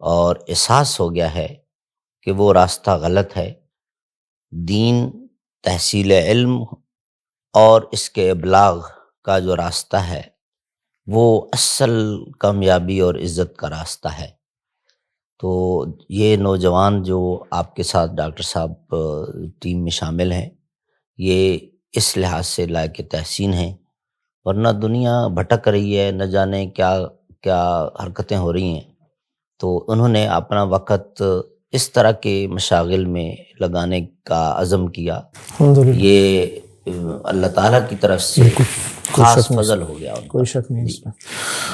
اور احساس ہو گیا ہے کہ وہ راستہ غلط ہے، دین، تحصیل علم اور اس کے ابلاغ کا جو راستہ ہے وہ اصل کامیابی اور عزت کا راستہ ہے۔ تو یہ نوجوان جو آپ کے ساتھ ڈاکٹر صاحب ٹیم میں شامل ہیں، یہ اس لحاظ سے لائق تحسین ہیں، ورنہ دنیا بھٹک رہی ہے، نہ جانے کیا کیا حرکتیں ہو رہی ہیں۔ تو انہوں نے اپنا وقت اس طرح کے مشاغل میں لگانے کا عزم کیا، الحمدللہ، یہ اللہ تعالیٰ کی طرف سے بالکل، کوئی خاص شک نہیں، فضل ہو گیا ان کوئی پر۔ شک نہیں جی، اس میں۔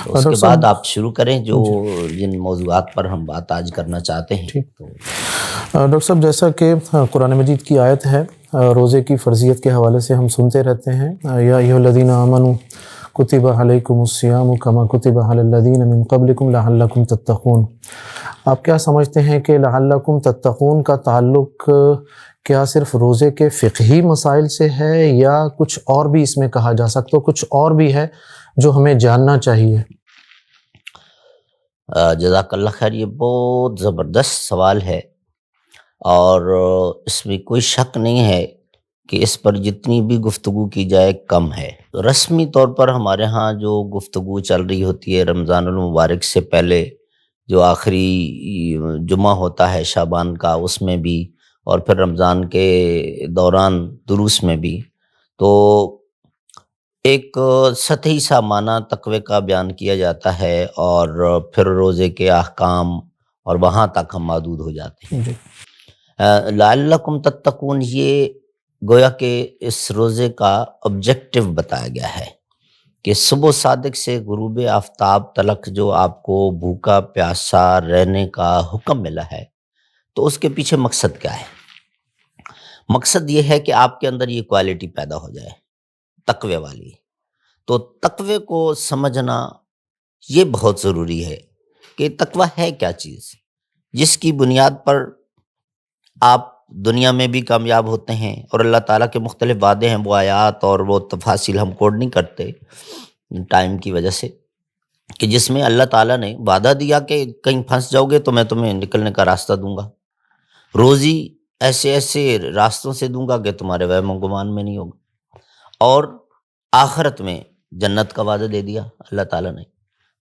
تو اس ڈاکٹر کے صاحب، بعد آپ شروع کریں جو جن موضوعات پر ہم بات آج کرنا چاہتے ہیں۔ ٹھیک۔ تو ڈاکٹر صاحب، جیسا کہ قرآن مجید کی آیت ہے، روزے کی فرضیت کے حوالے سے ہم سنتے رہتے ہیں، یا ایھا الذین آمنوا کتب علیکم الصیام کما کتب علی الذین من قبلکم لعلکم تتقون۔ آپ کیا سمجھتے ہیں کہ لعلکم تتقون کا تعلق کیا صرف روزے کے فقہی مسائل سے ہے، یا کچھ اور بھی اس میں کہا جا سکتا، کچھ اور بھی ہے جو ہمیں جاننا چاہیے؟ جزاک اللہ خیر، یہ بہت زبردست سوال ہے، اور اس میں کوئی شک نہیں ہے کہ اس پر جتنی بھی گفتگو کی جائے کم ہے۔ رسمی طور پر ہمارے ہاں جو گفتگو چل رہی ہوتی ہے رمضان المبارک سے پہلے، جو آخری جمعہ ہوتا ہے شعبان کا، اس میں بھی، اور پھر رمضان کے دوران دروس میں بھی، تو ایک سطحی سا معنی تقوی کا بیان کیا جاتا ہے، اور پھر روزے کے احکام، اور وہاں تک ہم محدود ہو جاتے ہیں۔ جی، لعلکم تتقون، یہ گویا کہ اس روزے کا آبجیکٹو بتایا گیا ہے کہ صبح صادق سے غروب آفتاب تلک جو آپ کو بھوکا پیاسا رہنے کا حکم ملا ہے، تو اس کے پیچھے مقصد کیا ہے؟ مقصد یہ ہے کہ آپ کے اندر یہ کوالٹی پیدا ہو جائے، تقوی والی۔ تو تقوی کو سمجھنا یہ بہت ضروری ہے کہ تقوی ہے کیا چیز، جس کی بنیاد پر آپ دنیا میں بھی کامیاب ہوتے ہیں، اور اللہ تعالیٰ کے مختلف وعدے ہیں، وہ آیات اور وہ تفاصیل ہم کوڈ نہیں کرتے ٹائم کی وجہ سے، کہ جس میں اللہ تعالیٰ نے وعدہ دیا کہ کہیں پھنس جاؤ گے تو میں تمہیں نکلنے کا راستہ دوں گا، روزی ایسے ایسے راستوں سے دوں گا کہ تمہارے وہم و گمان میں نہیں ہوگا، اور آخرت میں جنت کا وعدہ دے دیا اللہ تعالیٰ نے۔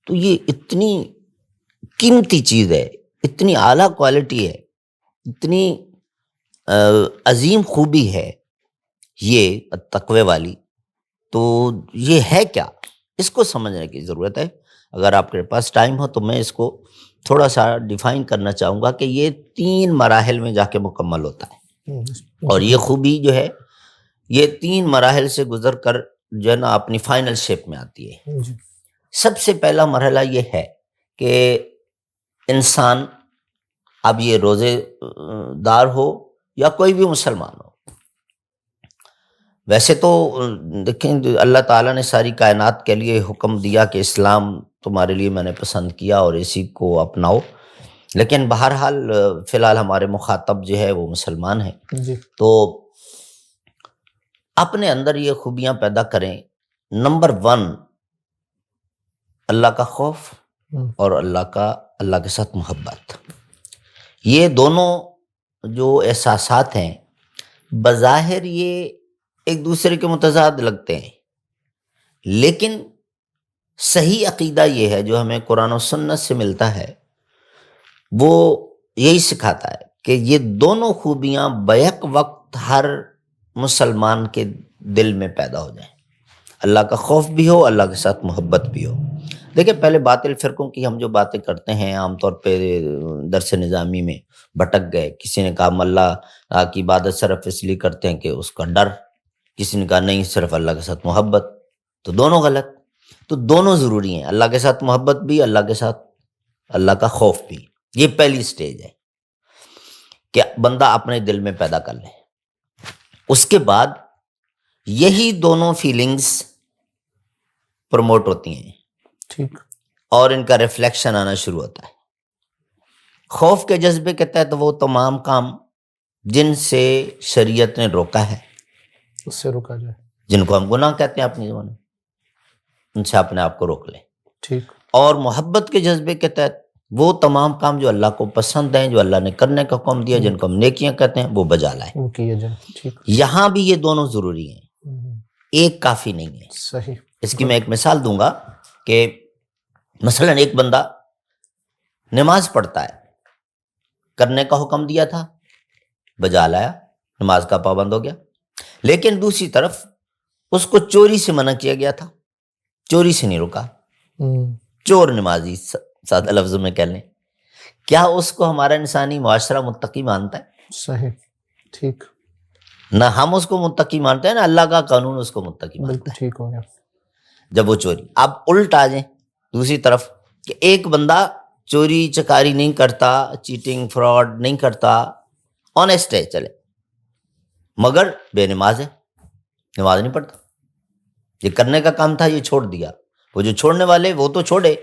تو یہ اتنی قیمتی چیز ہے، اتنی اعلیٰ کوالٹی ہے، اتنی عظیم خوبی ہے یہ تقوی والی۔ تو یہ ہے کیا، اس کو سمجھنے کی ضرورت ہے۔ اگر آپ کے پاس ٹائم ہو تو میں اس کو تھوڑا سا ڈیفائن کرنا چاہوں گا کہ یہ 3 مراحل میں جا کے مکمل ہوتا ہے، اور یہ خوبی جو ہے یہ 3 مراحل سے گزر کر جو ہے نا اپنی فائنل شیپ میں آتی ہے۔ سب سے پہلا مرحلہ یہ ہے کہ انسان، اب یہ روزے دار ہو یا کوئی بھی مسلمان ہو، ویسے تو دیکھیں اللہ تعالیٰ نے ساری کائنات کے لیے حکم دیا کہ اسلام تمہارے لیے میں نے پسند کیا اور اسی کو اپناؤ، لیکن بہرحال فی الحال ہمارے مخاطب جو ہے وہ مسلمان ہیں۔ جی، تو اپنے اندر یہ خوبیاں پیدا کریں۔ نمبر 1، اللہ کا خوف اور اللہ کے ساتھ محبت۔ یہ دونوں جو احساسات ہیں بظاہر یہ ایک دوسرے کے متضاد لگتے ہیں، لیکن صحیح عقیدہ یہ ہے جو ہمیں قرآن و سنت سے ملتا ہے، وہ یہی سکھاتا ہے کہ یہ دونوں خوبیاں بیک وقت ہر مسلمان کے دل میں پیدا ہو جائیں، اللہ کا خوف بھی ہو، اللہ کے ساتھ محبت بھی ہو۔ دیکھیں پہلے باطل فرقوں کی ہم جو باتیں کرتے ہیں عام طور پہ درس نظامی میں بھٹک گئے، کسی نے کہا ہم اللہ کی عبادت صرف اس لیے کرتے ہیں کہ اس کا ڈر، کسی نے کہا نہیں صرف اللہ کے ساتھ محبت، تو دونوں غلط۔ تو دونوں ضروری ہیں، اللہ کے ساتھ محبت بھی، اللہ کے ساتھ اللہ کا خوف بھی۔ یہ پہلی سٹیج ہے کہ بندہ اپنے دل میں پیدا کر لے۔ اس کے بعد یہی دونوں فیلنگز پروموٹ ہوتی ہیں، ٹھیک، اور ان کا ریفلیکشن آنا شروع ہوتا ہے۔ خوف کے جذبے کے تحت وہ تمام کام جن سے شریعت نے روکا ہے، اس سے روکا جائے، جن کو ہم گناہ کہتے ہیں اپنی زبان میں، ان سے اپنے آپ کو روک لیں۔ ٹھیک، اور محبت کے جذبے کے تحت وہ تمام کام جو اللہ کو پسند ہیں، جو اللہ نے کرنے کا حکم دیا، جن کو ہم نیکیاں کہتے ہیں، وہ بجا لائیں۔ وہ کیا جائے، ٹھیک۔ یہاں بھی یہ دونوں ضروری ہیں، ایک کافی نہیں ہے۔ صحیح۔ اس کی میں ایک مثال دوں گا کہ مثلا ایک بندہ نماز پڑھتا ہے، کرنے کا حکم دیا تھا، بجا لایا، نماز کا پابند ہو گیا، لیکن دوسری طرف اس کو چوری سے منع کیا گیا تھا، چوری سے نہیں رکا، چور نمازی سادہ لفظوں میں کہہ لیں، کیا اس کو ہمارا انسانی معاشرہ متقی مانتا ہے؟ صحیح، ٹھیک۔ نہ ہم اس کو متقی مانتے ہیں، نہ اللہ کا قانون اس کو متقی مانتا بالکل ہے ٹھیک ہو گیا۔ جب وہ چوری۔ اب الٹ آ جائیں دوسری طرف کہ ایک بندہ چوری چکاری نہیں کرتا، چیٹنگ فراڈ نہیں کرتا، آنےسٹ ہے، چلے، مگر بے نماز ہے، نماز نہیں پڑھتا، یہ کرنے کا کام تھا، یہ چھوڑ دیا، وہ جو چھوڑنے والے وہ تو چھوڑے،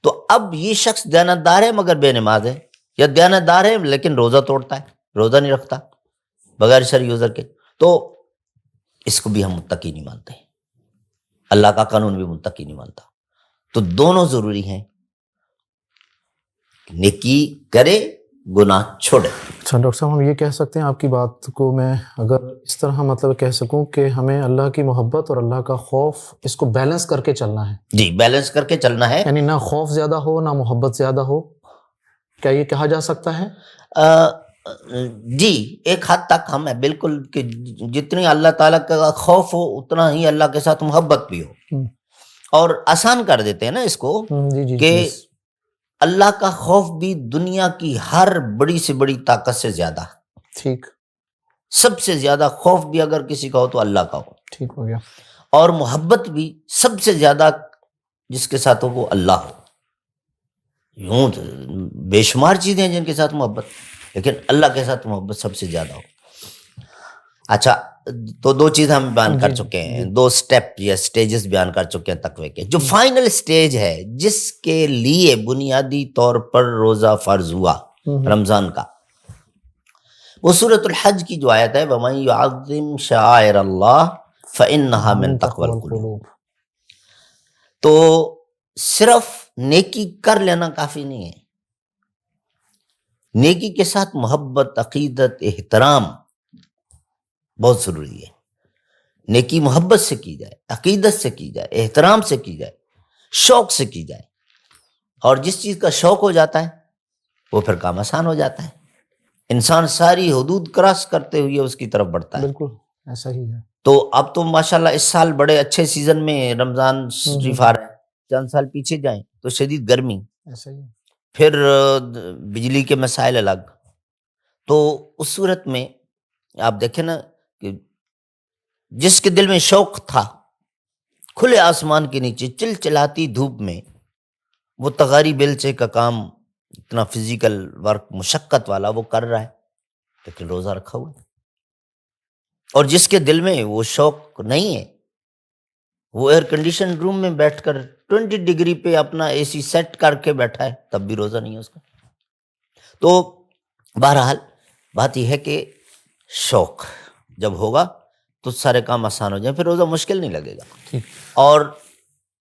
تو اب یہ شخص دیانتدار ہے مگر بے نماز ہے، یا دیانتدار ہے لیکن روزہ توڑتا ہے، روزہ نہیں رکھتا بغیر شرعی عذر کے، تو اس کو بھی ہم متقی نہیں مانتے، اللہ کا قانون بھی متقی نہیں مانتا۔ تو دونوں ضروری ہیں، نیکی کرے، گناہ چھوڑے۔ اچھا ڈاکٹر صاحب، ہم یہ کہہ سکتے ہیں آپ کی بات کو میں اگر اس طرح مطلب کہہ سکوں کہ ہمیں اللہ کی محبت اور اللہ کا خوف، اس کو بیلنس کر کے چلنا ہے، جی، بیلنس کر کے چلنا ہے، یعنی نہ خوف زیادہ ہو نہ محبت زیادہ ہو، کیا یہ کہا جا سکتا ہے؟ جی ایک حد تک ہم بالکل کہ جتنی اللہ تعالیٰ کا خوف ہو اتنا ہی اللہ کے ساتھ محبت بھی ہو، اور آسان کر دیتے ہیں نا اس کو جی جی، کہ اللہ کا خوف بھی دنیا کی ہر بڑی سے بڑی طاقت سے زیادہ، ٹھیک، سب سے زیادہ خوف بھی اگر کسی کا ہو تو اللہ کا ہو، ٹھیک ہو گیا۔ اور محبت بھی سب سے زیادہ جس کے ساتھ ہو وہ اللہ ہو۔ یوں بے شمار چیزیں ہیں جن کے ساتھ محبت، لیکن اللہ کے ساتھ محبت سب سے زیادہ ہو۔ اچھا، تو دو چیز ہم بیان کر چکے ہیں، دو سٹیپ یا سٹیجز بیان کر چکے ہیں تقوی کے۔ جو فائنل سٹیج ہے جس کے لیے بنیادی طور پر روزہ فرض ہوا رمضان کا، وہ سورۃ الحج کی جو آیت ہے وَمَن يُعَظِّمْ شَعَائِرَ اللَّهِ فَإِنَّهَا مِن تَقْوَى الْقُلُوبِ، تو صرف نیکی کر لینا کافی نہیں ہے، نیکی کے ساتھ محبت، عقیدت، احترام بہت ضروری ہے۔ نیکی محبت سے کی جائے، عقیدت سے کی جائے، احترام سے کی جائے، شوق سے کی جائے، اور جس چیز کا شوق ہو جاتا ہے وہ پھر کام آسان ہو جاتا ہے، انسان ساری حدود کراس کرتے ہوئے اس کی طرف بڑھتا ہے۔ بالکل ایسا ہی ہے۔ تو اب تو ماشاءاللہ اس سال بڑے اچھے سیزن میں رمضان شریف آ رہا ہے، چند سال پیچھے جائیں تو شدید گرمی، ایسا ہی ہے۔ پھر بجلی کے مسائل الگ، تو اس صورت میں آپ دیکھیں نا کہ جس کے دل میں شوق تھا کھلے آسمان کے نیچے چلچلاتی دھوپ میں وہ تغاری بیلچے کا کام، اتنا فزیکل ورک مشقت والا وہ کر رہا ہے، لیکن روزہ رکھا ہوا ہے۔ اور جس کے دل میں وہ شوق نہیں ہے، وہ ایئر کنڈیشن روم میں بیٹھ کر 20 ڈگری پہ اپنا اے سی سیٹ کر کے بیٹھا ہے، تب بھی روزہ نہیں ہے اس کا۔ تو بہرحال بات یہ ہے کہ شوق جب ہوگا تو سارے کام آسان ہو جائیں، پھر روزہ مشکل نہیں لگے گا۔ اور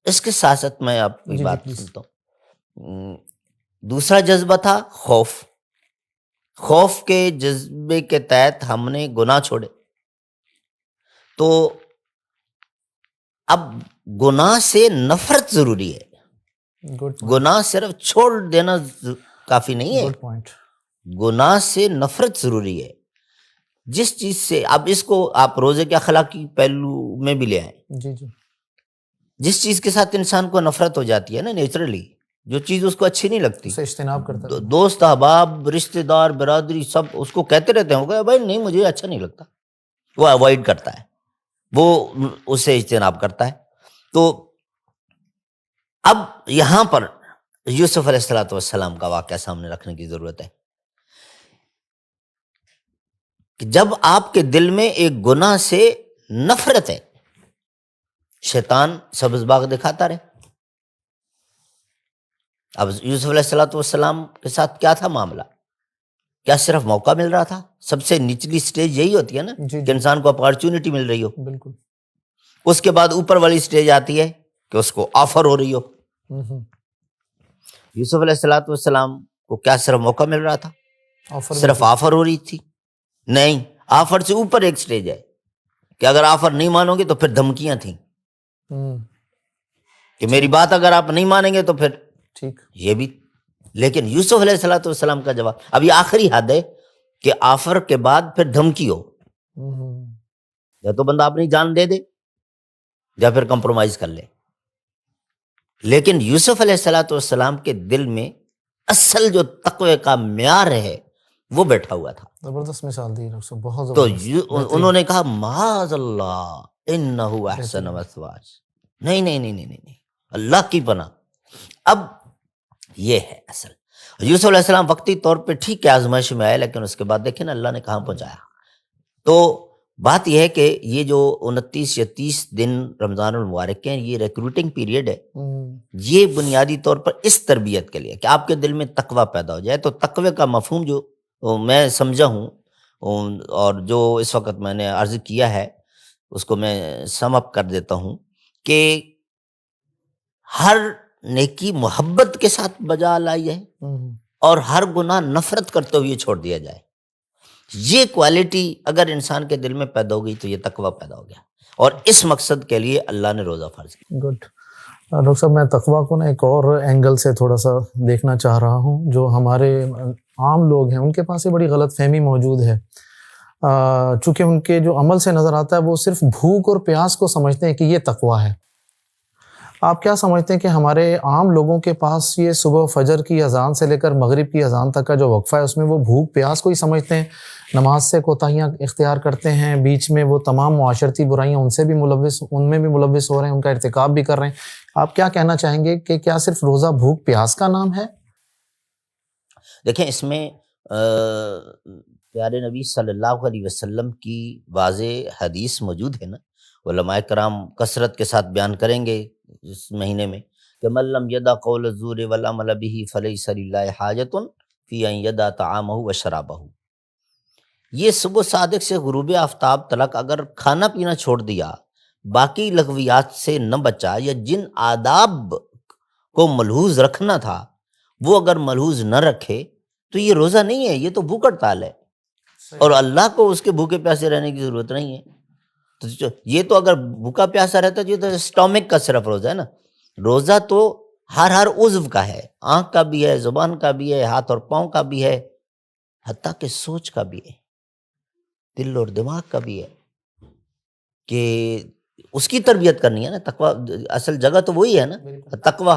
اس کے ساتھ ساتھ میں آپ کی بات سنتا ہوں، دوسرا جذبہ تھا خوف، خوف کے جذبے کے تحت ہم نے گناہ چھوڑے، تو اب گناہ سے نفرت ضروری ہے، گناہ صرف چھوڑ دینا کافی نہیں ہے، گناہ سے نفرت ضروری ہے۔ جس چیز سے اب اس کو آپ روزے کے اخلاقی پہلو میں بھی لے آئیں، جی جی، جس چیز کے ساتھ انسان کو نفرت ہو جاتی ہے نا نیچرلی، جو چیز اس کو اچھی نہیں لگتی، اسے اجتناب کرتا ہے، دوست احباب رشتہ دار برادری سب اس کو کہتے رہتے ہیں کہ بھائی نہیں مجھے اچھا نہیں لگتا، وہ اوائڈ کرتا ہے، وہ اسے اجتناب کرتا ہے۔ تو اب یہاں پر یوسف علیہ السلام کا واقعہ سامنے رکھنے کی ضرورت ہے کہ جب آپ کے دل میں ایک گناہ سے نفرت ہے، شیطان سبز باغ دکھاتا رہے۔ اب یوسف علیہ السلام کے ساتھ کیا تھا معاملہ؟ کیا صرف موقع مل رہا تھا؟ سب سے نچلی سٹیج یہی ہوتی ہے نا کہ انسان کو اپارچونٹی مل رہی ہو، بالکل، اس کے بعد اوپر والی سٹیج آتی ہے کہ اس کو آفر ہو رہی ہو۔ یوسف علیہ السلام کو کیا صرف موقع مل رہا تھا؟ آفر صرف آفر ہو رہی تھی؟ نہیں، آفر سے اوپر ایک سٹیج ہے کہ اگر آفر نہیں مانو گے تو پھر دھمکیاں تھیں کہ میری بات اگر آپ نہیں مانیں گے تو پھر ٹھیک یہ بھی. لیکن یوسف علیہ السلام کا جواب، اب یہ آخری حد ہے کہ آفر کے بعد پھر دھمکی ہو، یا تو بندہ اپنی جان دے دے یا پھر کمپرومائز کر لے. لیکن یوسف علیہ السلام کے دل میں اصل جو تقوی کا معیار ہے وہ بیٹھا ہوا تھا. زبردست مثال دی ڈاکٹر صاحب، بہت تو زبردست. انہوں نے کہا معاذ اللہ انہ احسن مثواج، نہیں نہیں نہیں نہیں نہیں، اللہ کی پناہ. اب یہ ہے اصل. یوسف علیہ السلام وقتی طور پہ ٹھیک ہے آزمائش میں آئے، لیکن اس کے بعد دیکھیں نا اللہ نے کہاں پہنچایا. تو بات یہ ہے کہ یہ جو 29 یا 30 دن رمضان المبارک کے ہیں، یہ ریکروٹنگ پیریڈ ہے. یہ بنیادی طور پر اس تربیت کے لیے کہ آپ کے دل میں تقوی پیدا ہو جائے. تو تقوی کا مفہوم جو میں سمجھا ہوں اور جو اس وقت میں نے عرض کیا ہے اس کو میں سم اپ کر دیتا ہوں کہ ہر نیکی محبت کے ساتھ بجا لائی جائے اور ہر گناہ نفرت کرتے ہوئے چھوڑ دیا جائے. یہ کوالٹی اگر انسان کے دل میں پیدا ہو گئی تو یہ تقوی پیدا ہو گیا، اور اس مقصد کے لیے اللہ نے روزہ فرض کیا. گڈ. ڈاکٹر صاحب میں تقویٰ کو نا ایک اور اینگل سے تھوڑا سا دیکھنا چاہ رہا ہوں. جو ہمارے عام لوگ ہیں ان کے پاس یہ بڑی غلط فہمی موجود ہے، چونکہ ان کے جو عمل سے نظر آتا ہے وہ صرف بھوک اور پیاس کو سمجھتے ہیں کہ یہ تقویٰ ہے. آپ کیا سمجھتے ہیں کہ ہمارے عام لوگوں کے پاس یہ صبح فجر کی اذان سے لے کر مغرب کی اذان تک کا جو وقفہ ہے اس میں وہ بھوک پیاس کو ہی سمجھتے ہیں، نماز سے کوتاہیاں اختیار کرتے ہیں، بیچ میں وہ تمام معاشرتی برائیاں ان میں بھی ملوث ہو رہے ہیں، ان کا ارتکاب بھی کر رہے ہیں؟ آپ کیا کہنا چاہیں گے کہ کیا صرف روزہ بھوک پیاس کا نام ہے؟ دیکھیں اس میں پیارے نبی صلی اللہ علیہ وسلم کی واضح حدیث موجود ہے نا. علماء کرام کثرت کے ساتھ بیان کریں گے اس مہینے میں کہ من لم یدع قول الزور والعمل به فلیس للہ حاجۃ فی ان یدع طعامہ وشرابہ. یہ صبح صادق سے غروب آفتاب تلک اگر کھانا پینا چھوڑ دیا، باقی لغویات سے نہ بچا، یا جن آداب کو ملحوظ رکھنا تھا وہ اگر ملحوظ نہ رکھے تو یہ روزہ نہیں ہے، یہ تو بھوک ہڑتال ہے. اور اللہ کو اس کے بھوکے پیاسے رہنے کی ضرورت نہیں ہے. تو یہ تو اگر بھوکا پیاسا رہتا ہے تو اسٹامک کا صرف روزہ ہے نا. روزہ تو ہر عضو کا ہے، آنکھ کا بھی ہے، زبان کا بھی ہے، ہاتھ اور پاؤں کا بھی ہے، حتیٰ کہ سوچ کا بھی ہے، دل اور دماغ کا بھی ہے، کہ اس کی تربیت کرنی ہے نا. تقوی اصل جگہ تو وہی ہے نا، تقوی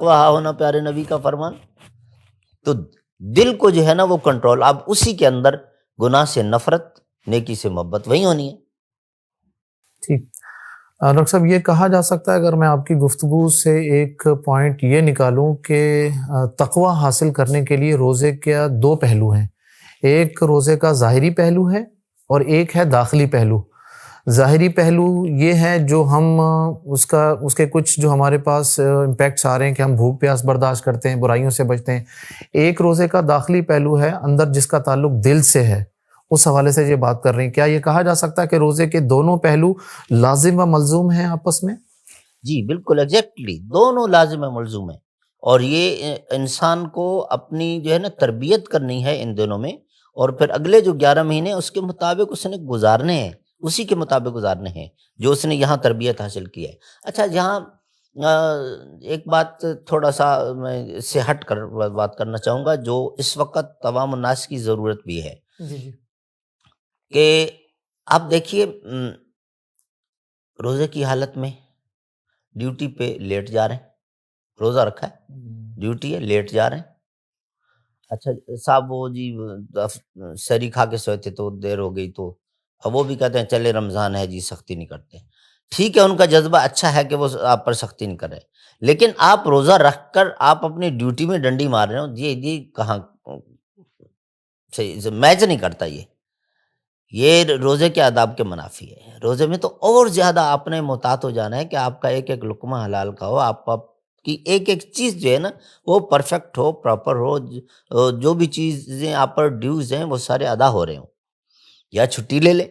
ہا ہونا پیارے نبی کا فرمان. تو دل کو جو ہے نا وہ کنٹرول، اب اسی کے اندر گناہ سے نفرت، نیکی سے محبت وہی ہونی ہے. ٹھیک. ڈاکٹر صاحب یہ کہا جا سکتا ہے اگر میں آپ کی گفتگو سے ایک پوائنٹ یہ نکالوں کہ تقوی حاصل کرنے کے لیے روزے کے دو پہلو ہیں، ایک روزے کا ظاہری پہلو ہے اور ایک ہے داخلی پہلو. ظاہری پہلو یہ ہے جو ہم اس کے کچھ جو ہمارے پاس امپیکٹس آ رہے ہیں کہ ہم بھوک پیاس برداشت کرتے ہیں، برائیوں سے بچتے ہیں. ایک روزے کا داخلی پہلو ہے اندر جس کا تعلق دل سے ہے، اس حوالے سے یہ بات کر رہے ہیں. کیا یہ کہا جا سکتا ہے کہ روزے کے دونوں پہلو لازم و ملزوم ہیں آپس میں؟ جی بالکل ایگزیکٹلی، دونوں لازم و ملزوم ہیں. اور یہ انسان کو اپنی جو ہے نا تربیت کرنی ہے ان دنوں میں، اور پھر اگلے جو 11 مہینے اس کے مطابق اس نے گزارنے ہیں، اسی کے مطابق گزارنے ہیں جو اس نے یہاں تربیت حاصل کی ہے. اچھا یہاں ایک بات تھوڑا سا میں اس سے ہٹ کر بات کرنا چاہوں گا جو اس وقت عوام الناس کی ضرورت بھی ہے، جی کہ آپ دیکھیے روزے کی حالت میں ڈیوٹی پہ لیٹ جا رہے ہیں، روزہ رکھا ہے، ڈیوٹی ہے، لیٹ جا رہے ہیں. اچھا صاحب وہ جی سری کھا کے سوئے تھے تو دیر ہو گئی، تو اب وہ بھی کہتے ہیں چلے رمضان ہے جی سختی نہیں کرتے. ٹھیک ہے، ان کا جذبہ اچھا ہے کہ وہ آپ پر سختی نہیں کر رہے، لیکن آپ روزہ رکھ کر آپ اپنی ڈیوٹی میں ڈنڈی مار رہے ہو، یہ کہاں میچ نہیں کرتا. یہ روزے کے آداب کے منافی ہے. روزے میں تو اور زیادہ آپ نے محتاط ہو جانا ہے کہ آپ کا ایک ایک لقمہ حلال کا ہو، آپ کی ایک ایک چیز جو ہے نا وہ پرفیکٹ ہو، پراپر ہو، جو بھی چیزیں آپ پر ڈیوز ہیں وہ سارے ادا ہو رہے ہوں. یا چھٹی لے لے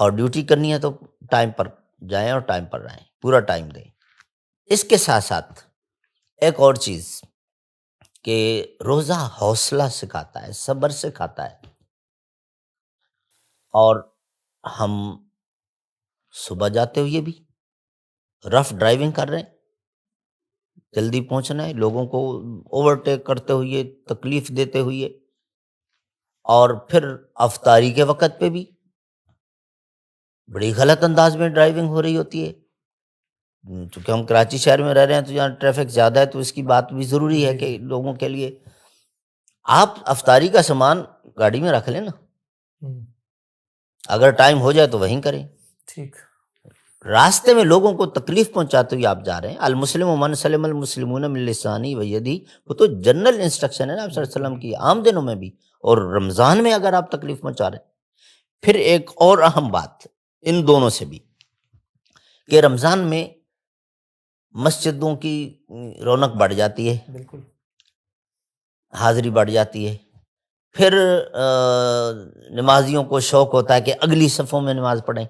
اور ڈیوٹی کرنی ہے تو ٹائم پر جائیں اور ٹائم پر رہیں، پورا ٹائم دیں. اس کے ساتھ ساتھ ایک اور چیز کہ روزہ حوصلہ سکھاتا ہے، صبر سکھاتا ہے. اور ہم صبح جاتے ہوئے بھی رف ڈرائیونگ کر رہے ہیں، جلدی پہنچنا ہے، لوگوں کو اوورٹیک کرتے ہوئے، تکلیف دیتے ہوئے، اور پھر افطاری کے وقت پہ بھی بڑی غلط انداز میں ڈرائیونگ ہو رہی ہوتی ہے. چونکہ ہم کراچی شہر میں رہ رہے ہیں تو یہاں ٹریفک زیادہ ہے، تو اس کی بات بھی ضروری ہے کہ لوگوں کے لیے آپ افطاری کا سامان گاڑی میں رکھ لیں نا، اگر ٹائم ہو جائے تو وہیں کریں. ٹھیک. راستے میں لوگوں کو تکلیف پہنچاتے ہوئے آپ جا رہے ہیں. المسلم من سلم المسلمون من لسانی و یدی، وہ تو جنرل انسٹرکشن ہے نا آپ صلی اللہ علیہ وسلم کی، عام دنوں میں بھی اور رمضان میں اگر آپ تکلیف پہنچا رہے ہیں. پھر ایک اور اہم بات ان دونوں سے بھی کہ رمضان میں مسجدوں کی رونق بڑھ جاتی ہے، بالکل. حاضری بڑھ جاتی ہے. پھر نمازیوں کو شوق ہوتا ہے کہ اگلی صفوں میں نماز پڑھیں.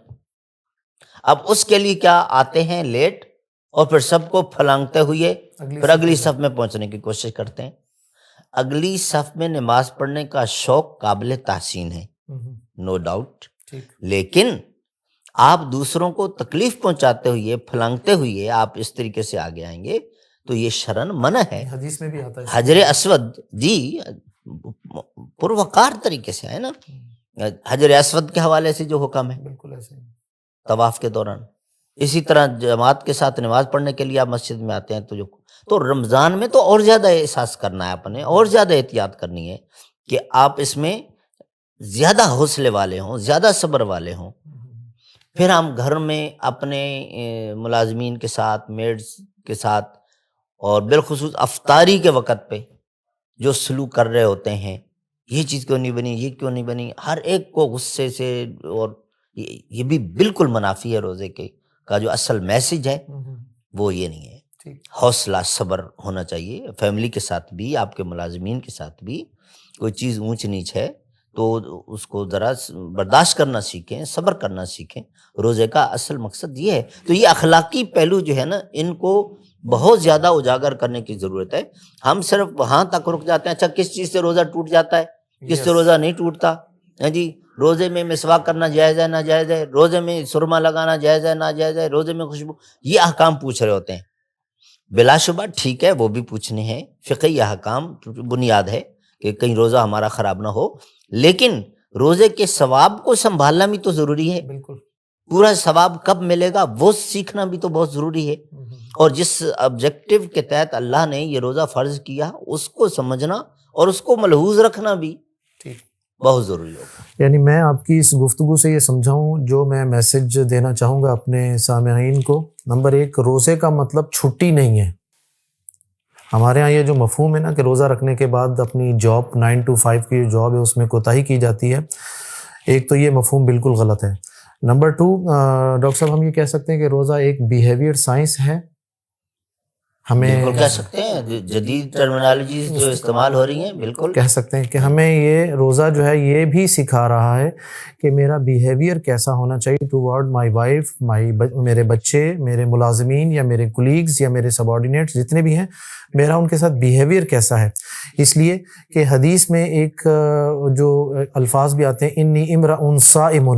اب اس کے لیے کیا آتے ہیں لیٹ، اور پھر سب کو پھلانگتے ہوئے پھر اگلی صف میں پہنچنے کی کوشش کرتے ہیں. اگلی صف میں نماز پڑھنے کا شوق قابل تحسین ہے، نو ڈاؤٹ، لیکن آپ دوسروں کو تکلیف پہنچاتے ہوئے، پھلانگتے ہوئے آپ اس طریقے سے آگے آئیں گے تو یہ شرعاً منع ہے. حدیث میں بھی آتا ہے حجر اسود جی پروقار طریقے سے ہے نا، حجر اسود کے حوالے سے جو حکم ہے بالکل ایسے ہی. طواف کے دوران. اسی طرح جماعت کے ساتھ نماز پڑھنے کے لیے آپ مسجد میں آتے ہیں تو رمضان میں تو اور زیادہ احساس کرنا ہے اپنے، اور زیادہ احتیاط کرنی ہے کہ آپ اس میں زیادہ حوصلے والے ہوں، زیادہ صبر والے ہوں. پھر ہم گھر میں اپنے ملازمین کے ساتھ، میڈز کے ساتھ، اور بالخصوص افطاری کے وقت پہ جو سلوک کر رہے ہوتے ہیں، یہ چیز کیوں نہیں بنی، یہ کیوں نہیں بنی، ہر ایک کو غصے سے، اور یہ بھی بالکل منافی ہے. روزے کے کا جو اصل میسج ہے وہ یہ نہیں ہے. حوصلہ صبر ہونا چاہیے. فیملی کے ساتھ بھی، آپ کے ملازمین کے ساتھ بھی کوئی چیز اونچ نیچ ہے تو اس کو ذرا برداشت کرنا سیکھیں، صبر کرنا سیکھیں. روزے کا اصل مقصد یہ ہے. تو یہ اخلاقی پہلو جو ہے نا، ان کو بہت زیادہ اجاگر کرنے کی ضرورت ہے. ہم صرف وہاں تک رک جاتے ہیں، اچھا کس چیز سے روزہ ٹوٹ جاتا ہے، کس سے روزہ نہیں ٹوٹتا. جی روزے میں مسواک کرنا جائز ہے ناجائز ہے، روزے میں سرما لگانا جائز ہے ناجائز ہے، روزے میں خوشبو، یہ احکام پوچھ رہے ہوتے ہیں. بلا شبہ ٹھیک ہے، وہ بھی پوچھنے ہیں، فقہی احکام بنیاد ہے کہ کہیں روزہ ہمارا خراب نہ ہو، لیکن روزے کے ثواب کو سنبھالنا بھی تو ضروری ہے. بالکل. پورا ثواب کب ملے گا وہ سیکھنا بھی تو بہت ضروری ہے. اور جس آبجیکٹو کے تحت اللہ نے یہ روزہ فرض کیا اس کو سمجھنا اور اس کو ملحوظ رکھنا بھی بہت ضروری ہوگا. یعنی میں آپ کی اس گفتگو سے یہ سمجھاؤں، جو میں میسج دینا چاہوں گا اپنے سامعین کو، نمبر 1، روزے کا مطلب چھٹی نہیں ہے. ہمارے ہاں یہ جو مفہوم ہے نا کہ روزہ رکھنے کے بعد اپنی جاب 9 to 5 کی جو جاب ہے اس میں کوتاہی کی جاتی ہے، ایک تو یہ مفہوم بالکل غلط ہے. نمبر 2، ڈاکٹر صاحب ہم یہ کہہ سکتے ہیں کہ روزہ ایک بیہیویئر سائنس ہے. ہمیں بالکل کہہ سکتے ہیں، جدید ٹرمینالوجیز جو استعمال ہو رہی ہیں بالکل کہہ سکتے ہیں کہ ہمیں یہ روزہ جو ہے یہ بھی سکھا رہا ہے کہ میرا بیہیویئر کیسا ہونا چاہیے ٹوورڈ مائی وائف، میرے بچے، میرے ملازمین یا میرے کولیگز یا میرے سبارڈینیٹس جتنے بھی ہیں، میرا ان کے ساتھ بیہیویئر کیسا ہے. اس لیے کہ حدیث میں ایک جو الفاظ بھی آتے ہیں، انی امرؤ صائم،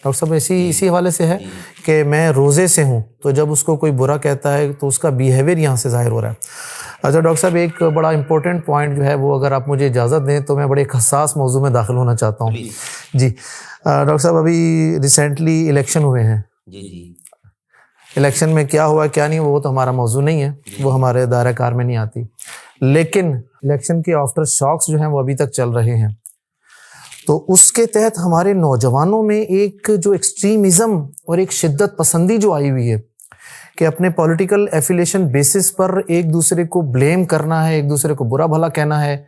ڈاکٹر صاحب اسی حوالے سے ہے کہ میں روزے سے ہوں، تو جب اس کو کوئی برا کہتا ہے تو اس کا بیہیویئر یہاں سے ظاہر ہو رہا ہے. اچھا ڈاکٹر صاحب ایک بڑا امپورٹنٹ پوائنٹ جو ہے وہ اگر آپ مجھے اجازت دیں تو میں بڑے ایک حساس موضوع میں داخل ہونا چاہتا ہوں. جی ڈاکٹر صاحب ابھی ریسنٹلی الیکشن ہوئے ہیں. الیکشن میں کیا ہوا کیا نہیں وہ تو ہمارا موضوع نہیں ہے، وہ ہمارے دائرہ کار میں نہیں آتی، لیکن الیکشن کے آفٹر شاکس جو ہیں وہ ابھی تک چل رہے ہیں. تو اس کے تحت ہمارے نوجوانوں میں ایک جو ایکسٹریمزم اور ایک شدت پسندی جو آئی ہوئی ہے کہ اپنے پولیٹیکل ایفیلیشن بیسس پر ایک دوسرے کو بلیم کرنا ہے، ایک دوسرے کو برا بھلا کہنا ہے.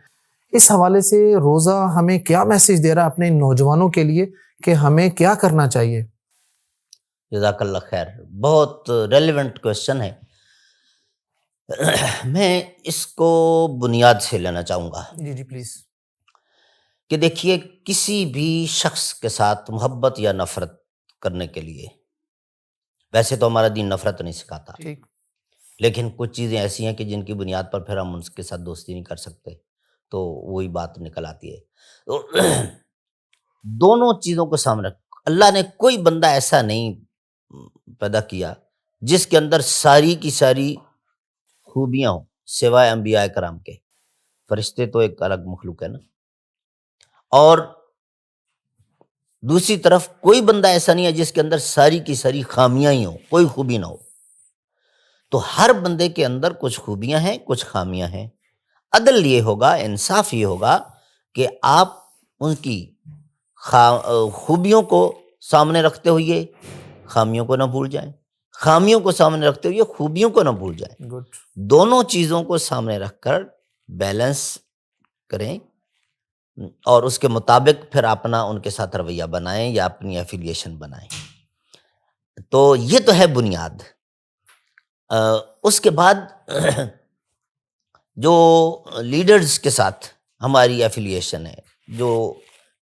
اس حوالے سے روزہ ہمیں کیا میسج دے رہا ہے اپنے نوجوانوں کے لیے کہ ہمیں کیا کرنا چاہیے؟ جزاک اللہ خیر، بہت ریلیونٹ کوشچن ہے. میں اس کو بنیاد سے لینا چاہوں گا. جی پلیز. کہ دیکھیے کسی بھی شخص کے ساتھ محبت یا نفرت کرنے کے لیے، ویسے تو ہمارا دین نفرت نہیں سکھاتا، لیکن کچھ چیزیں ایسی ہیں کہ جن کی بنیاد پر پھر ہم ان کے ساتھ دوستی نہیں کر سکتے، تو وہی بات نکل آتی ہے۔ تو دونوں چیزوں کو سامنے رکھ، اللہ نے کوئی بندہ ایسا نہیں پیدا کیا جس کے اندر ساری کی ساری خوبیاں ہوں سوائے انبیاء کرام کے۔ فرشتے تو ایک الگ مخلوق ہے نا، اور دوسری طرف کوئی بندہ ایسا نہیں ہے جس کے اندر ساری کی ساری خامیاں ہی ہوں، کوئی خوبی نہ ہو۔ تو ہر بندے کے اندر کچھ خوبیاں ہیں، کچھ خامیاں ہیں۔ عدل یہ ہوگا، انصاف یہ ہوگا کہ آپ ان کی خوبیوں کو سامنے رکھتے ہوئے خامیوں کو نہ بھول جائیں، خامیوں کو سامنے رکھتے ہوئے خوبیوں کو نہ بھول جائیں، گڈ۔ دونوں چیزوں کو سامنے رکھ کر بیلنس کریں، اور اس کے مطابق پھر اپنا ان کے ساتھ رویہ بنائیں یا اپنی ایفیلیشن بنائیں۔ تو یہ تو ہے بنیاد۔ اس کے بعد جو لیڈرز کے ساتھ ہماری ایفیلیشن ہے، جو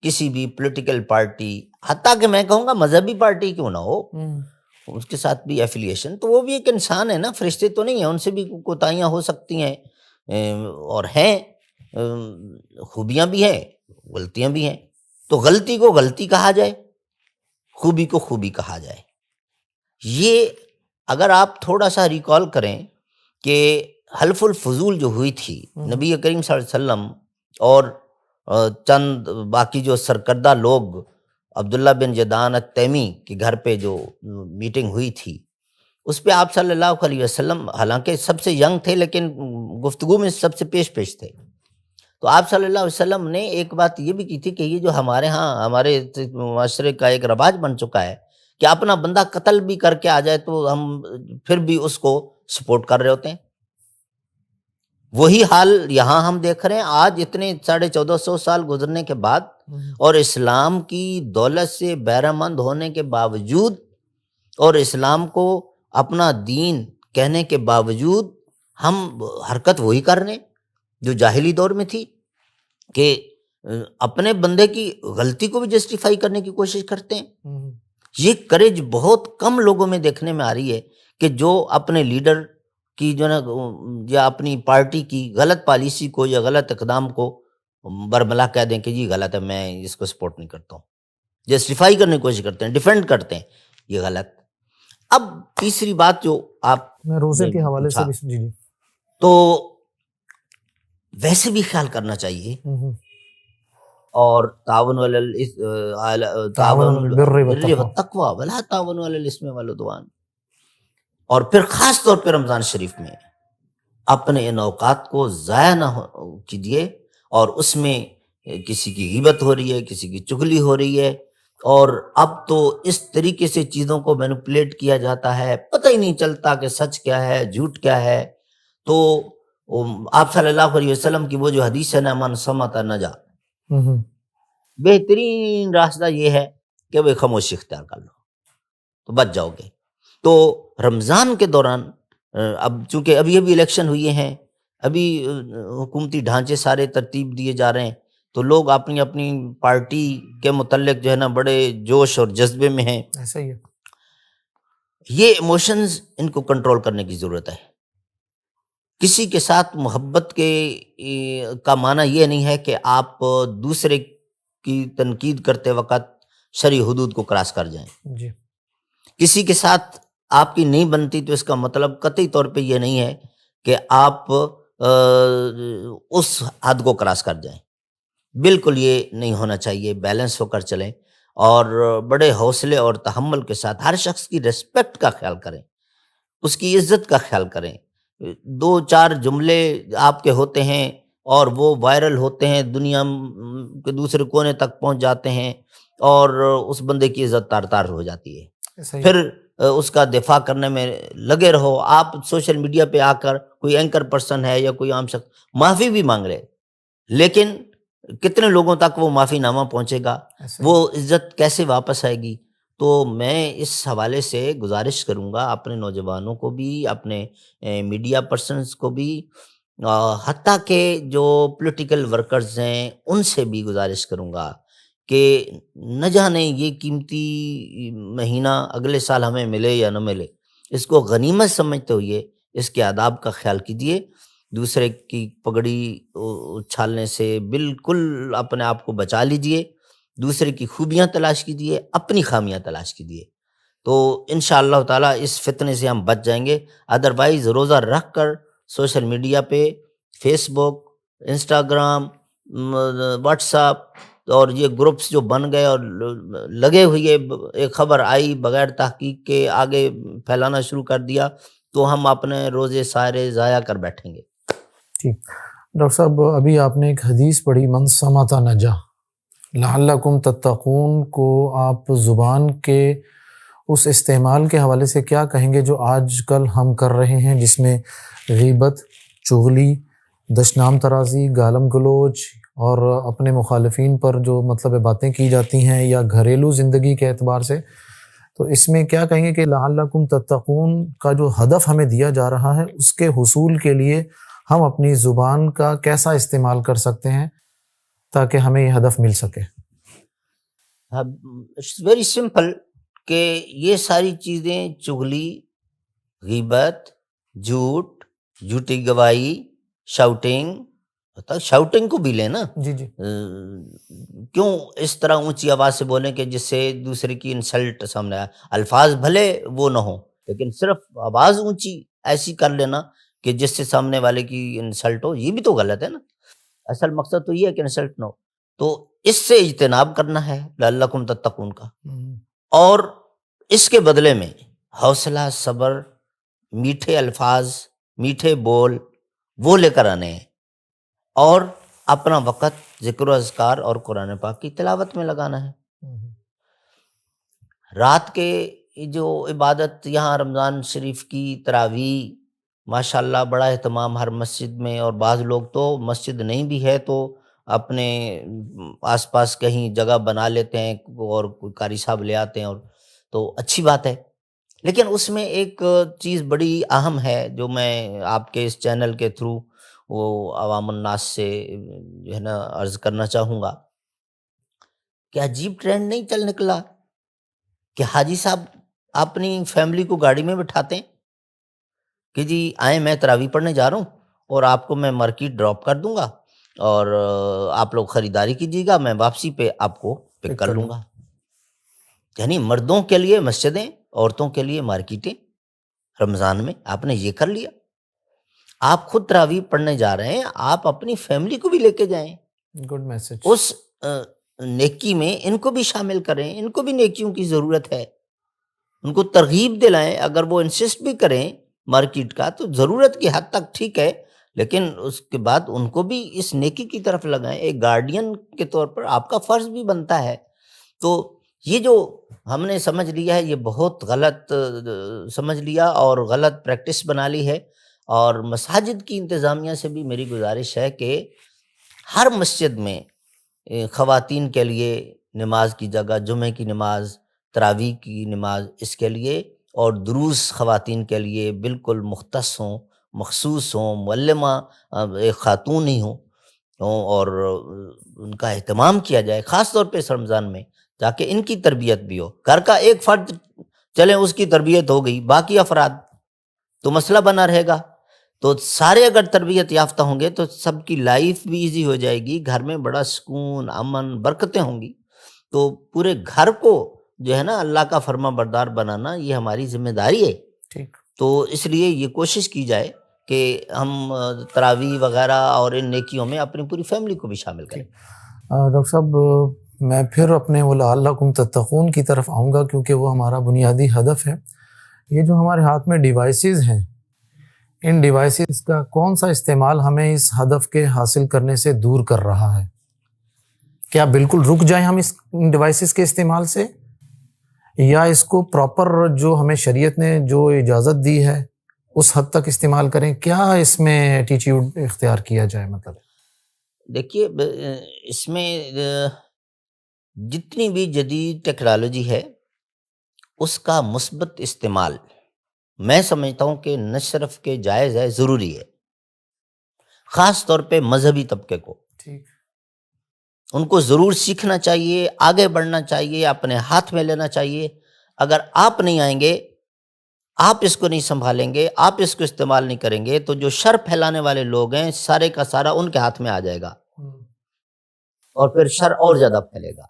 کسی بھی پولیٹیکل پارٹی، حتیٰ کہ میں کہوں گا مذہبی پارٹی کیوں نہ ہو، اس کے ساتھ بھی ایفیلیشن، تو وہ بھی ایک انسان ہے نا، فرشتے تو نہیں ہیں، ان سے بھی کوتاہیاں ہو سکتی ہیں، اور ہیں، خوبیاں بھی ہیں، غلطیاں بھی ہیں۔ تو غلطی کو غلطی کہا جائے، خوبی کو خوبی کہا جائے۔ یہ اگر آپ تھوڑا سا ریکال کریں کہ حلف الفضول جو ہوئی تھی نبی کریم صلی اللہ علیہ وسلم اور چند باقی جو سرکردہ لوگ، عبداللہ بن جدعان التیمی کے گھر پہ جو میٹنگ ہوئی تھی، اس پہ آپ صلی اللہ علیہ وسلم حالانکہ سب سے ینگ تھے لیکن گفتگو میں سب سے پیش تھے، تو آپ صلی اللہ علیہ وسلم نے ایک بات یہ بھی کی تھی کہ یہ جو ہمارے ہاں ہمارے معاشرے کا ایک رواج بن چکا ہے کہ اپنا بندہ قتل بھی کر کے آ جائے تو ہم پھر بھی اس کو سپورٹ کر رہے ہوتے ہیں۔ وہی حال یہاں ہم دیکھ رہے ہیں آج، اتنے 1450 سال گزرنے کے بعد، اور اسلام کی دولت سے بہرہ مند ہونے کے باوجود اور اسلام کو اپنا دین کہنے کے باوجود ہم حرکت وہی کر رہے ہیں جو جاہلی دور میں تھی، کہ اپنے بندے کی غلطی کو بھی جسٹیفائی کرنے کی کوشش کرتے ہیں۔ یہ کریج بہت کم لوگوں میں دیکھنے میں آ رہی ہے کہ جو اپنے لیڈر کی جو نا یا اپنی پارٹی کی غلط پالیسی کو یا غلط اقدام کو برملا کہہ دیں کہ یہ غلط ہے، میں اس کو سپورٹ نہیں کرتا ہوں، جسٹیفائی کرنے کی کوشش کرتے ہیں، ڈیفینڈ کرتے ہیں، یہ غلط۔ اب تیسری بات جو آپ میں روزے کے حوالے سے بھی جی تو ویسے بھی خیال کرنا چاہیے، اور تعاون البر والتقوی ولا تعاون علی الاثم والعدوان، اور پھر خاص طور پہ رمضان شریف میں اپنے ان اوقات کو ضائع نہ کیجیے، اور اس میں کسی کی غیبت ہو رہی ہے، کسی کی چغلی ہو رہی ہے، اور اب تو اس طریقے سے چیزوں کو مینوپولیٹ کیا جاتا ہے، پتہ ہی نہیں چلتا کہ سچ کیا ہے جھوٹ کیا ہے۔ تو آپ صلی اللہ علیہ وسلم کی وہ جو حدیث ہے نا، من صمت نجا، بہترین راستہ یہ ہے کہ وہ خاموشی اختیار کر لو تو بچ جاؤ گے۔ تو رمضان کے دوران اب چونکہ ابھی الیکشن ہوئے ہیں، ابھی حکومتی ڈھانچے سارے ترتیب دیے جا رہے ہیں، تو لوگ اپنی اپنی پارٹی کے متعلق جو ہے نا بڑے جوش اور جذبے میں ہیں۔ ایسا ہی ہے، یہ ایموشنز ان کو کنٹرول کرنے کی ضرورت ہے۔ کسی کے ساتھ محبت کا معنی یہ نہیں ہے کہ آپ دوسرے کی تنقید کرتے وقت شرعی حدود کو کراس کر جائیں۔ جی، کسی کے ساتھ آپ کی نہیں بنتی تو اس کا مطلب قطعی طور پہ یہ نہیں ہے کہ آپ اس حد کو کراس کر جائیں، بالکل یہ نہیں ہونا چاہیے، بیلنس ہو کر چلیں، اور بڑے حوصلے اور تحمل کے ساتھ ہر شخص کی ریسپیکٹ کا خیال کریں، اس کی عزت کا خیال کریں۔ 2-4 جملے آپ کے ہوتے ہیں اور وہ وائرل ہوتے ہیں، دنیا کے دوسرے کونے تک پہنچ جاتے ہیں، اور اس بندے کی عزت تار تار ہو جاتی ہے۔ پھر اس کا دفاع کرنے میں لگے رہو، آپ سوشل میڈیا پہ آ کر کوئی اینکر پرسن ہے یا کوئی عام شخص معافی بھی مانگ لے، لیکن کتنے لوگوں تک وہ معافی نامہ پہنچے گا، وہ عزت کیسے واپس آئے گی؟ تو میں اس حوالے سے گزارش کروں گا اپنے نوجوانوں کو بھی، اپنے میڈیا پرسنز کو بھی، حتیٰ کہ جو پولیٹیکل ورکرز ہیں ان سے بھی گزارش کروں گا کہ نہ جانے یہ قیمتی مہینہ اگلے سال ہمیں ملے یا نہ ملے، اس کو غنیمت سمجھتے ہوئے اس کے آداب کا خیال کیجیے، دوسرے کی پگڑی اچھالنے سے بالکل اپنے آپ کو بچا لیجیے، دوسرے کی خوبیاں تلاش کیجیے، اپنی خامیاں تلاش کیجیے، تو انشاءاللہ تعالیٰ اس فتنے سے ہم بچ جائیں گے۔ ادروائز روزہ رکھ کر سوشل میڈیا پہ، فیس بک، انسٹاگرام، واٹس ایپ اور یہ گروپس جو بن گئے اور لگے ہوئے، ایک خبر آئی بغیر تحقیق کے آگے پھیلانا شروع کر دیا، تو ہم اپنے روزے سارے ضائع کر بیٹھیں گے۔ ٹھیک ڈاکٹر صاحب، ابھی آپ نے ایک حدیث پڑھی من صمت نجا لعلکم تتقون کو، آپ زبان کے اس استعمال کے حوالے سے کیا کہیں گے جو آج کل ہم کر رہے ہیں، جس میں غیبت، چغلی، دشنام ترازی، گالم گلوچ اور اپنے مخالفین پر جو مطلب باتیں کی جاتی ہیں، یا گھریلو زندگی کے اعتبار سے، تو اس میں کیا کہیں گے کہ لعلکم تتقون کا جو ہدف ہمیں دیا جا رہا ہے، اس کے حصول کے لیے ہم اپنی زبان کا کیسا استعمال کر سکتے ہیں تاکہ ہمیں یہ ہدف مل سکے؟ ویری سمپل، کہ یہ ساری چیزیں، چغلی، غیبت، جھوٹ، جھوٹی گواہی، شاؤٹنگ کو بھی لیں نا، جی جی، کیوں اس طرح اونچی آواز سے بولیں کہ جس سے دوسرے کی انسلٹ سامنے آئے؟ الفاظ بھلے وہ نہ ہوں، لیکن صرف آواز اونچی ایسی کر لینا کہ جس سے سامنے والے کی انسلٹ ہو، یہ بھی تو غلط ہے نا۔ اصل مقصد تو یہ ہے کہ انسلٹ نہ ہو، تو اس سے اجتناب کرنا ہے لعلکم تتقون کا، اور اس کے بدلے میں حوصلہ، صبر، میٹھے الفاظ، میٹھے بول وہ لے کر آنے ہیں، اور اپنا وقت ذکر و اذکار اور قرآن پاک کی تلاوت میں لگانا ہے۔ رات کے جو عبادت، یہاں رمضان شریف کی تراویح ماشاءاللہ بڑا اہتمام ہر مسجد میں، اور بعض لوگ تو مسجد نہیں بھی ہے تو اپنے آس پاس کہیں جگہ بنا لیتے ہیں اور کوئی قاری صاحب لے آتے ہیں، اور تو اچھی بات ہے، لیکن اس میں ایک چیز بڑی اہم ہے جو میں آپ کے اس چینل کے تھرو وہ عوام الناس سے جو ہے نا عرض کرنا چاہوں گا، کہ عجیب ٹرینڈ نہیں چل نکلا کہ حاجی صاحب اپنی فیملی کو گاڑی میں بٹھاتے ہیں کہ جی آئیں، میں تراویح پڑھنے جا رہا ہوں اور آپ کو میں مارکیٹ ڈراپ کر دوں گا، اور آپ لوگ خریداری کیجیے گا، میں واپسی پہ آپ کو پک کر لوں گا۔ یعنی مردوں کے لیے مسجدیں، عورتوں کے لیے مارکیٹیں، رمضان میں آپ نے یہ کر لیا۔ آپ خود تراویح پڑھنے جا رہے ہیں، آپ اپنی فیملی کو بھی لے کے جائیں، گڈ میسج۔ اس نیکی میں ان کو بھی شامل کریں، ان کو بھی نیکیوں کی ضرورت ہے، ان کو ترغیب دلائیں۔ اگر وہ انسسٹ بھی کریں مارکیٹ کا تو ضرورت کی حد تک ٹھیک ہے، لیکن اس کے بعد ان کو بھی اس نیکی کی طرف لگائیں۔ ایک گارڈین کے طور پر آپ کا فرض بھی بنتا ہے۔ تو یہ جو ہم نے سمجھ لیا ہے، یہ بہت غلط سمجھ لیا اور غلط پریکٹس بنا لی ہے، اور مساجد کی انتظامیہ سے بھی میری گزارش ہے کہ ہر مسجد میں خواتین کے لیے نماز کی جگہ، جمعے کی نماز، تراویح کی نماز، اس کے لیے، اور دروس خواتین کے لیے بالکل مختص ہوں، مخصوص ہوں، معلمہ ایک خاتون ہی ہوں، اور ان کا اہتمام کیا جائے، خاص طور پہ اس رمضان میں، تاکہ ان کی تربیت بھی ہو۔ گھر کا ایک فرد چلیں اس کی تربیت ہو گئی، باقی افراد تو مسئلہ بنا رہے گا۔ تو سارے اگر تربیت یافتہ ہوں گے تو سب کی لائف بھی ایزی ہو جائے گی، گھر میں بڑا سکون، امن، برکتیں ہوں گی۔ تو پورے گھر کو جو ہے نا اللہ کا فرما بردار بنانا، یہ ہماری ذمہ داری ہے۔ ٹھیک، تو اس لیے یہ کوشش کی جائے کہ ہم تراویح وغیرہ اور ان نیکیوں میں اپنی پوری فیملی کو بھی شامل کریں۔ ڈاکٹر صاحب، میں پھر اپنے وہ لعلکم تتقون کی طرف آؤں گا، کیونکہ وہ ہمارا بنیادی ہدف ہے۔ یہ جو ہمارے ہاتھ میں ڈیوائسز ہیں، ان ڈیوائسز کا کون سا استعمال ہمیں اس ہدف کے حاصل کرنے سے دور کر رہا ہے؟ کیا بالکل رک جائیں ہم اس ڈیوائسز کے استعمال سے، یا اس کو پراپر جو ہمیں شریعت نے جو اجازت دی ہے اس حد تک استعمال کریں؟ کیا اس میں ایٹیٹیوڈ اختیار کیا جائے؟ مطلب دیکھیے، اس میں جتنی بھی جدید ٹیکنالوجی ہے اس کا مثبت استعمال میں سمجھتا ہوں کہ نہ صرف کہ جائز ہے، ضروری ہے، خاص طور پہ مذہبی طبقے کو۔ ٹھیک، ان کو ضرور سیکھنا چاہیے، آگے بڑھنا چاہیے، اپنے ہاتھ میں لینا چاہیے۔ اگر آپ نہیں آئیں گے آپ اس کو نہیں سنبھالیں گے، آپ اس کو استعمال نہیں کریں گے، تو جو شر پھیلانے والے لوگ ہیں سارے کا سارا ان کے ہاتھ میں آ جائے گا اور پھر شر اور زیادہ پھیلے گا۔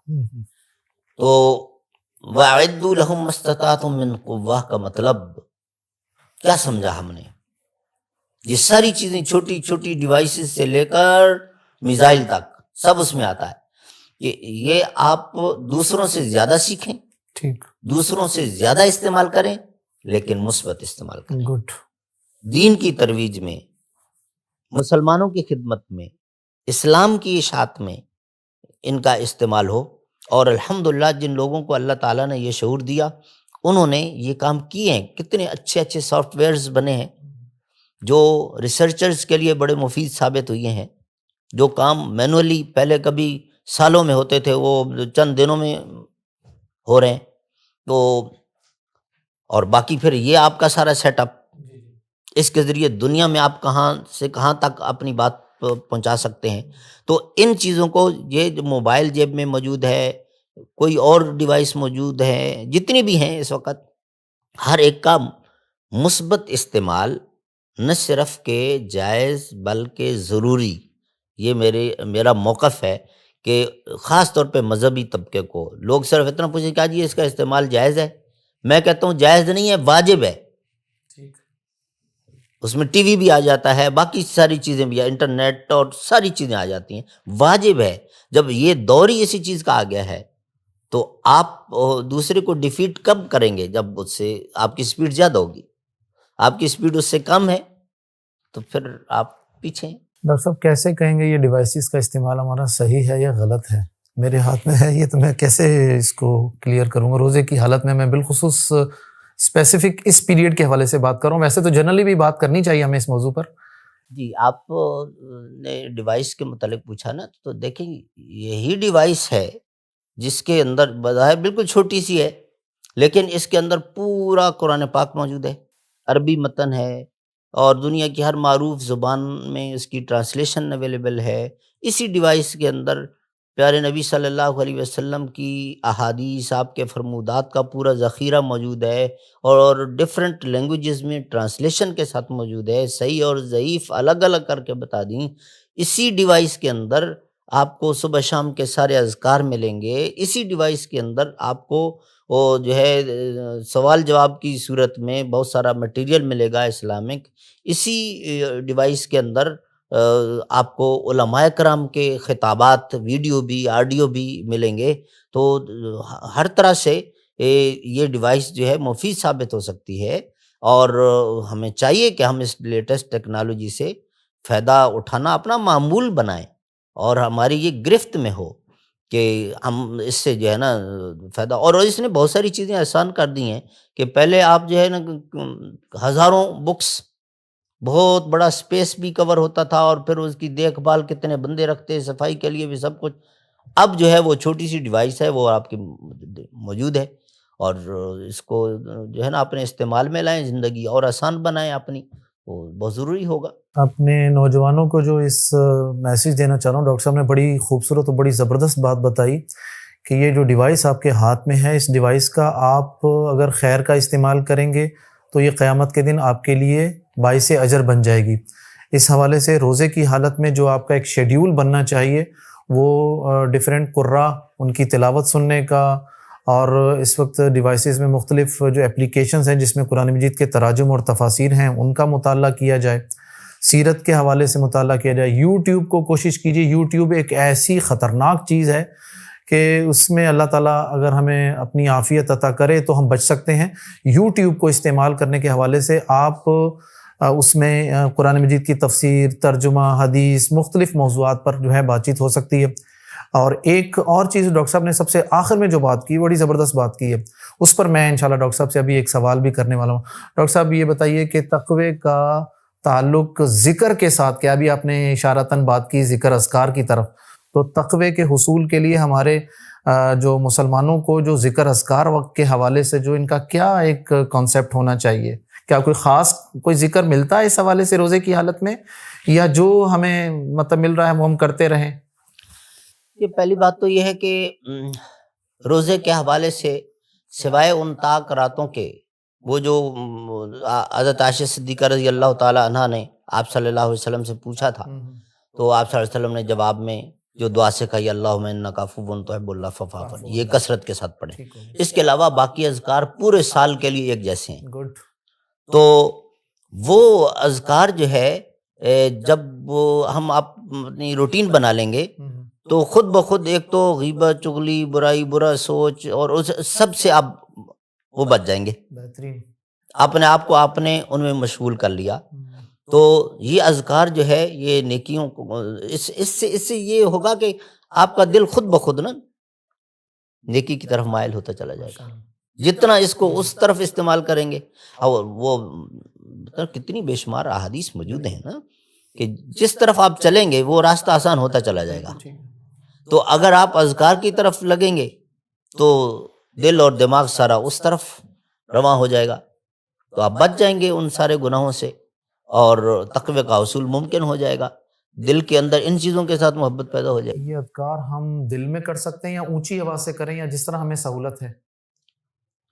تو وَأَعِدُّوا لَهُم مَّا اسْتَطَعْتُم مِّن قُوَّةٍ کا مطلب کیا سمجھا ہم نے؟ یہ ساری چیزیں چھوٹی چھوٹی ڈیوائسز سے لے کر میزائل تک سب اس میں آتا ہے کہ یہ آپ دوسروں سے زیادہ سیکھیں، ٹھیک، دوسروں سے زیادہ استعمال کریں، لیکن مثبت استعمال کریں۔ گڈ، دین کی ترویج میں، مسلمانوں کی خدمت میں، اسلام کی اشاعت میں ان کا استعمال ہو۔ اور الحمدللہ جن لوگوں کو اللہ تعالیٰ نے یہ شعور دیا انہوں نے یہ کام کیے ہیں، کتنے اچھے اچھے سافٹ ویئرز بنے ہیں جو ریسرچرز کے لیے بڑے مفید ثابت ہوئے ہیں۔ جو کام مینولی پہلے کبھی سالوں میں ہوتے تھے وہ چند دنوں میں ہو رہے ہیں۔ تو اور باقی پھر یہ آپ کا سارا سیٹ اپ، اس کے ذریعے دنیا میں آپ کہاں سے کہاں تک اپنی بات پہنچا سکتے ہیں۔ تو ان چیزوں کو، یہ جو موبائل جیب میں موجود ہے، کوئی اور ڈیوائس موجود ہے، جتنی بھی ہیں اس وقت، ہر ایک کا مثبت استعمال نہ صرف کہ جائز بلکہ ضروری، یہ میرا موقف ہے کہ خاص طور پہ مذہبی طبقے کو لوگ صرف اتنا پوچھیں کہ جی اس کا استعمال جائز ہے، میں کہتا ہوں جائز نہیں ہے، واجب ہے۔ اس میں ٹی وی بھی آ جاتا ہے، باقی ساری چیزیں بھی، انٹرنیٹ اور ساری چیزیں آ جاتی ہیں، واجب ہے۔ جب یہ دور ہی اسی چیز کا آ گیا ہے تو آپ دوسرے کو ڈیفیٹ کب کریں گے؟ جب اس سے آپ کی سپیڈ زیادہ ہوگی، آپ کی سپیڈ اس سے کم ہے تو پھر آپ پیچھے ہیں۔ ڈاکٹر صاحب کیسے کہیں گے یہ ڈیوائسز کا استعمال ہمارا صحیح ہے یا غلط ہے؟ میرے ہاتھ میں ہے یہ، تو میں کیسے اس کو کلیئر کروں گا؟ روزے کی حالت میں بالخصوص اسپیسیفک اس پیریڈ کے حوالے سے بات کر رہا ہوں، ویسے تو جنرلی بھی بات کرنی چاہیے ہمیں اس موضوع پر۔ جی، آپ نے ڈیوائس کے متعلق پوچھا نا، تو دیکھیں یہی ڈیوائس ہے جس کے اندر بظاہر بالکل چھوٹی سی ہے، لیکن اس کے اندر پورا قرآن پاک موجود ہے، عربی متن ہے اور دنیا کی ہر معروف زبان میں اس کی ٹرانسلیشن اویلیبل ہے۔ اسی ڈیوائس کے اندر پیارے نبی صلی اللہ علیہ وسلم کی احادیث، آپ کے فرمودات کا پورا ذخیرہ موجود ہے اور ڈفرینٹ لینگویجز میں ٹرانسلیشن کے ساتھ موجود ہے، صحیح اور ضعیف الگ الگ کر کے بتا دیں۔ اسی ڈیوائس کے اندر آپ کو صبح شام کے سارے اذکار ملیں گے، اسی ڈیوائس کے اندر آپ کو وہ جو ہے سوال جواب کی صورت میں بہت سارا مٹیریل ملے گا اسلامک۔ اسی ڈیوائس کے اندر آپ کو علماء کرام کے خطابات، ویڈیو بھی آڈیو بھی ملیں گے۔ تو ہر طرح سے یہ ڈیوائس جو ہے مفید ثابت ہو سکتی ہے، اور ہمیں چاہیے کہ ہم اس لیٹسٹ ٹیکنالوجی سے فائدہ اٹھانا اپنا معمول بنائیں اور ہماری یہ گرفت میں ہو کہ ہم اس سے جو ہے نا فائدہ۔ اور اس نے بہت ساری چیزیں آسان کر دی ہیں کہ پہلے آپ جو ہے نا ہزاروں بکس، بہت بڑا اسپیس بھی کور ہوتا تھا، اور پھر اس کی دیکھ بھال کتنے بندے رکھتے، صفائی کے لیے بھی سب کچھ۔ اب جو ہے وہ چھوٹی سی ڈیوائس ہے، وہ آپ کی موجود ہے، اور اس کو جو ہے نا اپنے استعمال میں لائیں، زندگی اور آسان بنائیں اپنی، وہ بہت ضروری ہوگا۔ اپنے نوجوانوں کو جو اس میسیج دینا چاہ رہا ہوں، ڈاکٹر صاحب نے بڑی خوبصورت اور بڑی زبردست بات بتائی کہ یہ جو ڈیوائس آپ کے ہاتھ میں ہے، اس ڈیوائس کا آپ اگر خیر کا استعمال کریں گے تو یہ قیامت کے دن آپ کے لیے باعث اجر بن جائے گی۔ اس حوالے سے روزے کی حالت میں جو آپ کا ایک شیڈیول بننا چاہیے، وہ ڈیفرنٹ قرآ ان کی تلاوت سننے کا، اور اس وقت ڈیوائسز میں مختلف جو اپلیکیشنز ہیں جس میں قرآن مجید کے تراجم اور تفاسیر ہیں ان کا مطالعہ کیا جائے، سیرت کے حوالے سے مطالعہ کیا جائے۔ یوٹیوب کو کوشش کیجیے، یوٹیوب ایک ایسی خطرناک چیز ہے کہ اس میں اللہ تعالیٰ اگر ہمیں اپنی عافیت عطا کرے تو ہم بچ سکتے ہیں۔ یوٹیوب کو استعمال کرنے کے حوالے سے آپ اس میں قرآن مجید کی تفسیر، ترجمہ، حدیث، مختلف موضوعات پر جو ہے بات چیت ہو سکتی ہے۔ اور ایک اور چیز ڈاکٹر صاحب نے سب سے آخر میں جو بات کی، بڑی زبردست بات کی ہے، اس پر میں انشاءاللہ ڈاکٹر صاحب سے ابھی ایک سوال بھی کرنے والا ہوں۔ ڈاکٹر صاحب یہ بتائیے کہ تقوی کا تعلق ذکر کے ساتھ کیا؟ ابھی آپ نے اشارتاً بات کی ذکر اذکار کی طرف، تو تقوی کے حصول کے لیے ہمارے جو مسلمانوں کو جو ذکر اذکار وقت کے حوالے سے جو ان کا کیا ایک کانسیپٹ ہونا چاہیے؟ کیا کوئی خاص کوئی ذکر ملتا ہے اس حوالے سے روزے کی حالت میں، یا جو ہمیں مطلب مل رہا ہے وہ ہم کرتے رہیں؟ یہ پہلی بات تو یہ ہے کہ روزے کے حوالے سے سوائے ان طاق راتوں کے وہ جو حضرت عائشہ صدیقہ رضی اللہ تعالیٰ عنہ نے آپ صلی اللہ علیہ وسلم سے پوچھا تھا، تو آپ صلی اللہ علیہ وسلم نے جواب میں جو دعا سکھائی، اللہم انک عفو تحب العفو فاعف عنی، یہ کثرت کے ساتھ پڑھیں۔ اس کے علاوہ باقی اذکار پورے سال کے لیے ایک جیسے ہیں۔ گڈ۔ تو وہ اذکار جو ہے جب ہم اپنی روٹین بنا لیں گے تو خود بخود ایک تو غیبت، چغلی، برائی، برا سوچ اور اس سب سے آپ وہ بچ جائیں گے۔ بہترین۔ اپنے آپ کو آپ نے ان میں مشغول کر لیا۔ تو یہ اذکار جو ہے یہ نیکیوں کو اس سے یہ ہوگا کہ آپ کا دل خود بخود نا نیکی کی طرف مائل ہوتا چلا جائے گا، جتنا اس کو اس طرف استعمال کریں گے۔ اور وہ کتنی بے شمار احادیث موجود ہیں نا کہ جس طرف آپ چلیں گے وہ راستہ آسان ہوتا چلا جائے گا۔ تو اگر آپ اذکار کی طرف لگیں گے تو دل اور دماغ سارا اس طرف رواں ہو جائے گا، تو آپ بچ جائیں گے ان سارے گناہوں سے اور تقوی کا حصول ممکن ہو جائے گا۔ دل کے اندر ان چیزوں کے ساتھ محبت پیدا ہو جائے گی۔ یہ اذکار ہم دل میں کر سکتے ہیں یا اونچی آواز سے کریں یا جس طرح ہمیں سہولت ہے؟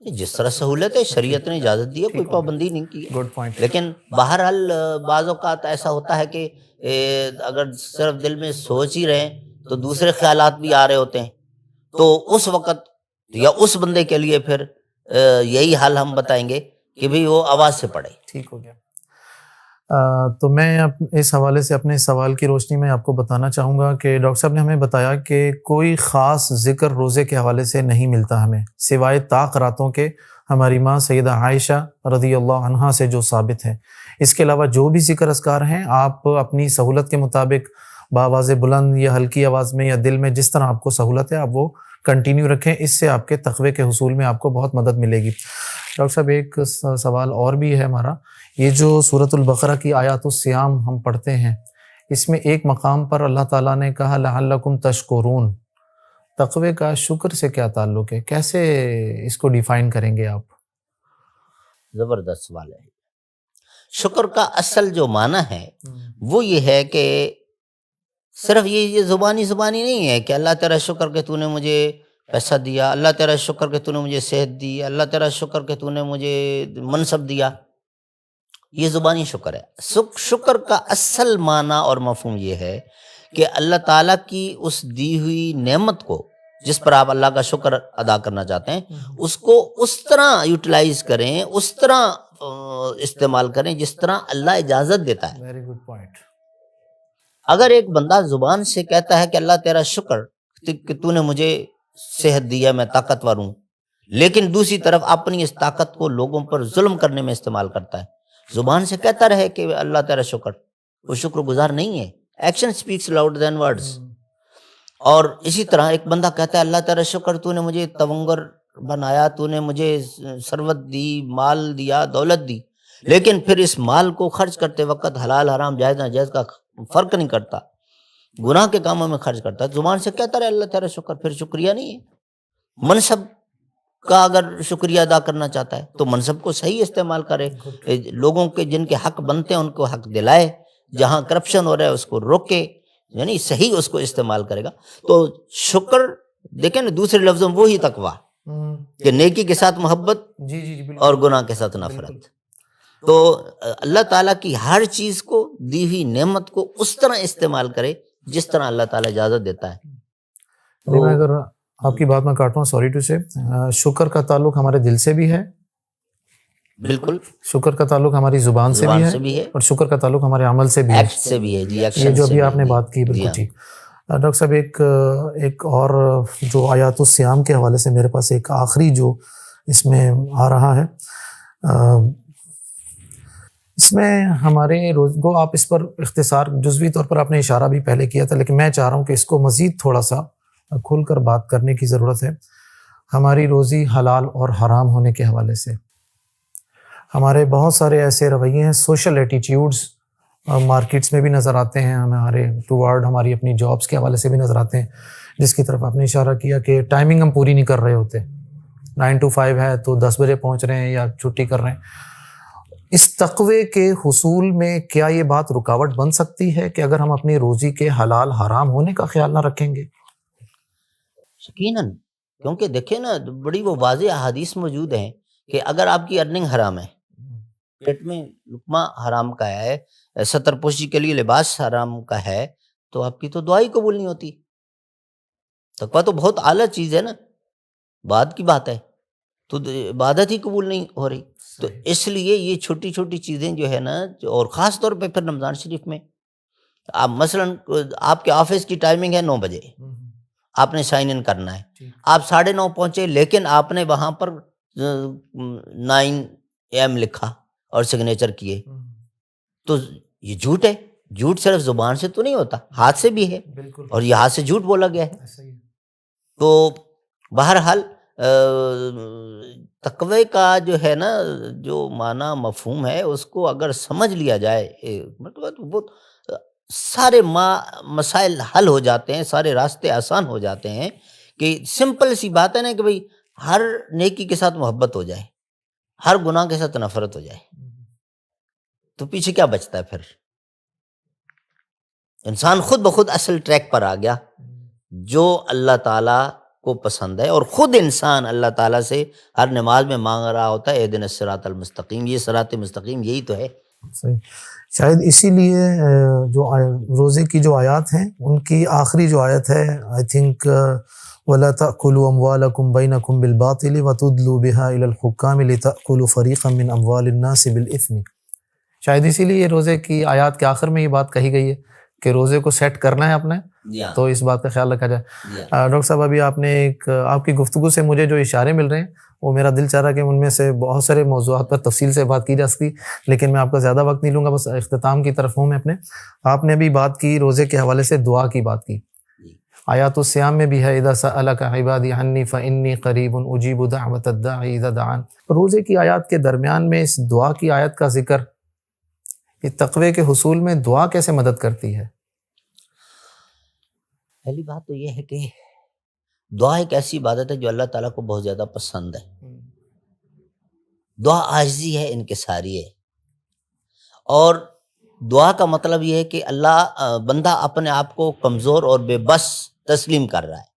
جس طرح سہولت ہے، شریعت نے اجازت دی ہے، کوئی پابندی نہیں کی ہے۔ Good point. لیکن بہرحال بعض اوقات ایسا ہوتا ہے کہ اگر صرف دل میں سوچ ہی رہیں تو دوسرے خیالات بھی آ رہے ہوتے ہیں، تو اس وقت یا اس بندے کے لیے پھر یہی حل ہم بتائیں گے کہ بھی وہ آواز سے پڑھے۔ ٹھیک ہو گیا۔ تو میں اس حوالے سے اپنے سوال کی روشنی میں آپ کو بتانا چاہوں گا کہ ڈاکٹر صاحب نے ہمیں بتایا کہ کوئی خاص ذکر روزے کے حوالے سے نہیں ملتا ہمیں سوائے طاق راتوں کے، ہماری ماں سیدہ عائشہ رضی اللہ عنہا سے جو ثابت ہے۔ اس کے علاوہ جو بھی ذکر اذکار ہیں آپ اپنی سہولت کے مطابق بآواز بلند یا ہلکی آواز میں یا دل میں جس طرح آپ کو سہولت ہے آپ وہ کنٹینیو رکھیں، اس سے آپ کے تقوی کے حصول میں آپ کو بہت مدد ملے گی۔ ڈاکٹر صاحب ایک سوال اور بھی ہے ہمارا، یہ جو سورۃ البقرہ کی آیات الصیام ہم پڑھتے ہیں، اس میں ایک مقام پر اللہ تعالیٰ نے کہا لعلکم تشکرون، تقوی کا شکر سے کیا تعلق ہے؟ کیسے اس کو ڈیفائن کریں گے آپ؟ زبردست سوال ہے۔ شکر کا اصل جو معنی ہے وہ یہ ہے کہ صرف یہ زبانی نہیں ہے کہ اللہ تیرا شکر کہ تو نے مجھے پیسہ دیا، اللہ تیرا شکر کہ تو نے مجھے صحت دی، اللہ تیرا شکر کہ تو نے مجھے منصب دیا، یہ زبانی شکر ہے۔ شکر کا اصل معنی اور مفہوم یہ ہے کہ اللہ تعالیٰ کی اس دی ہوئی نعمت کو جس پر آپ اللہ کا شکر ادا کرنا چاہتے ہیں اس کو اس طرح یوٹیلائز کریں، اس طرح استعمال کریں جس طرح اللہ اجازت دیتا ہے۔ Very good point. اگر ایک بندہ زبان سے کہتا ہے کہ اللہ تیرا شکر کہ تو نے مجھے صحت دیا، میں طاقتور ہوں، لیکن دوسری طرف اپنی اس طاقت کو لوگوں پر ظلم کرنے میں استعمال کرتا ہے، زبان سے کہتا رہے کہ اللہ تیرا شکر، وہ شکر گزار نہیں ہے۔ ایکشن سپیکس لاؤڈ دین ورڈز۔ اور اسی طرح ایک بندہ کہتا ہے اللہ تیرا شکر تو نے مجھے تونگر بنایا، تو نے مجھے ثروت دی، مال دیا، دولت دی، لیکن پھر اس مال کو خرچ کرتے وقت حلال حرام جائز ناجائز کا فرق نہیں کرتا، گناہ کے کاموں میں خرچ کرتا ہے، زبان سے کہتا رہے اللہ تیرا شکر، پھر شکریہ نہیں ہے۔ منصب کا اگر شکریہ ادا کرنا چاہتا ہے تو منصب کو صحیح استعمال کرے، لوگوں کے جن کے حق بنتے ہیں ان کو حق دلائے، جہاں کرپشن ہو رہا ہے اس کو روکے، یعنی صحیح اس کو استعمال کرے گا۔ تو شکر دیکھیں نا دوسرے لفظوں میں وہی تقویٰ کہ نیکی کے ساتھ محبت اور گناہ کے ساتھ نفرت۔ تو اللہ تعالیٰ کی ہر چیز کو، دی ہوئی نعمت کو اس طرح استعمال کرے جس طرح اللہ تعالیٰ اجازت دیتا ہے۔ میں اگر آپ کی بات میں کاٹ رہا ہوں، سوری ٹو سے، شکر کا تعلق ہمارے دل سے بھی ہے، بالکل، شکر کا تعلق ہماری زبان سے بھی ہے اور شکر کا تعلق ہمارے عمل سے بھی ہے، ایکٹ سے بھی ہے جی، یہ جو ابھی آپ نے بات کی بالکل ٹھیک۔ ڈاکٹر صاحب ایک اور جو آیات الصیام کے حوالے سے میرے پاس ایک آخری جو اس میں آ رہا ہے، اس میں ہمارے روز کو آپ اس پر اختصار جزوی طور پر آپ نے اشارہ بھی پہلے کیا تھا، لیکن میں چاہ رہا ہوں کہ اس کو مزید تھوڑا سا کھل کر بات کرنے کی ضرورت ہے۔ ہماری روزی حلال اور حرام ہونے کے حوالے سے ہمارے بہت سارے ایسے رویے ہیں، سوشل ایٹیٹیوڈز مارکیٹس میں بھی نظر آتے ہیں، ہمارے ٹوارڈ ہماری اپنی جابس کے حوالے سے بھی نظر آتے ہیں، جس کی طرف آپ نے اشارہ کیا کہ ٹائمنگ ہم پوری نہیں کر رہے ہوتے، 9 to 5 ہے تو 10 بجے پہنچ رہے ہیں یا چھٹی کر رہے ہیں۔ اس تقوی کے حصول میں کیا یہ بات رکاوٹ بن سکتی ہے کہ اگر ہم اپنی روزی کے حلال حرام ہونے کا خیال نہ رکھیں گے؟ یقیناً، کیونکہ دیکھیں نا بڑی وہ واضح احادیث موجود ہیں کہ اگر آپ کی ارننگ حرام ہے، پیٹ میں لقمہ حرام کا ہے، ستر پوشی کے لیے لباس حرام کا ہے، تو آپ کی تو دعا ہی قبول نہیں ہوتی۔ تقویٰ تو بہت اعلیٰ چیز ہے نا، بعد کی بات ہے، تو عبادت ہی قبول نہیں ہو رہی۔ تو اس لیے یہ چھوٹی چھوٹی چیزیں جو ہے نا، اور خاص طور پہ پھر رمضان شریف میں آپ مثلاً آپ کے آفس کی ٹائمنگ ہے 9 بجے، آپ نے سائن ان کرنا ہے، آپ 9:30 پہنچے، لیکن آپ نے وہاں پر 9 AM لکھا اور سگنیچر کیے، تو یہ جھوٹ ہے۔ جھوٹ صرف زبان سے تو نہیں ہوتا، ہاتھ سے بھی ہے، اور یہ ہاتھ سے جھوٹ بولا گیا ہے۔ تو بہرحال تقوی کا جو ہے نا، جو معنی مفہوم ہے، اس کو اگر سمجھ لیا جائے، مطلب بہت سارے مسائل حل ہو جاتے ہیں، سارے راستے آسان ہو جاتے ہیں، کہ سمپل سی بات ہے نا کہ بھئی ہر نیکی کے ساتھ محبت ہو جائے، ہر گناہ کے ساتھ نفرت ہو جائے، تو پیچھے کیا بچتا ہے؟ پھر انسان خود بخود اصل ٹریک پر آ گیا، جو اللہ تعالیٰ کو پسند ہے، اور خود انسان اللہ تعالیٰ سے ہر نماز میں مانگ رہا ہوتا ہے اہدنا الصراط المستقیم، یہ صراط مستقیم یہی تو ہے۔ صحیح، شاید اسی لیے جو روزے کی جو آیات ہیں، ان کی آخری جو آیت ہے، آئی تھنک وَلَا تَأْكُلُوا أَمْوَالَكُمْ بَيْنَكُمْ بِالْبَاطِلِ وَتُدْلُوا بِهَا إِلَى الْحُكَّامِ لِتَأْكُلُوا فَرِيقًا مِّنْ أَمْوَالِ النَّاسِ بِالْإِثْمِ، شاید اسی لیے روزے کی آیات کے آخر میں یہ بات کہی گئی ہے کہ روزے کو سیٹ کرنا ہے اپنے، تو اس بات کا خیال رکھا جائے۔ ڈاکٹر صاحب، ابھی آپ نے آپ کی گفتگو سے مجھے جو اشارے مل رہے ہیں، وہ میرا دل چاہ رہا کہ ان میں سے بہت سارے موضوعات پر تفصیل سے بات کی جا سکتی، لیکن میں آپ کا زیادہ وقت نہیں لوں گا، بس اختتام کی طرف ہوں میں اپنے۔ آپ نے ابھی بات کی روزے کے حوالے سے دعا کی بات کی، آیات الصیام میں بھی ہے اذا سألک عبادی عنی فانی قریب اجیب دعوت الداعی اذا دعان۔ روزے کی آیات کے درمیان میں اس دعا کی آیت کا ذکر، یہ تقوی کے حصول میں دعا کیسے مدد کرتی ہے؟ پہلی بات تو یہ ہے کہ دعا ایک ایسی عبادت ہے جو اللہ تعالیٰ کو بہت زیادہ پسند ہے۔ دعا عاجزی ہے، انکساری ہے، اور دعا کا مطلب یہ ہے کہ بندہ اپنے آپ کو کمزور اور بے بس تسلیم کر رہا ہے،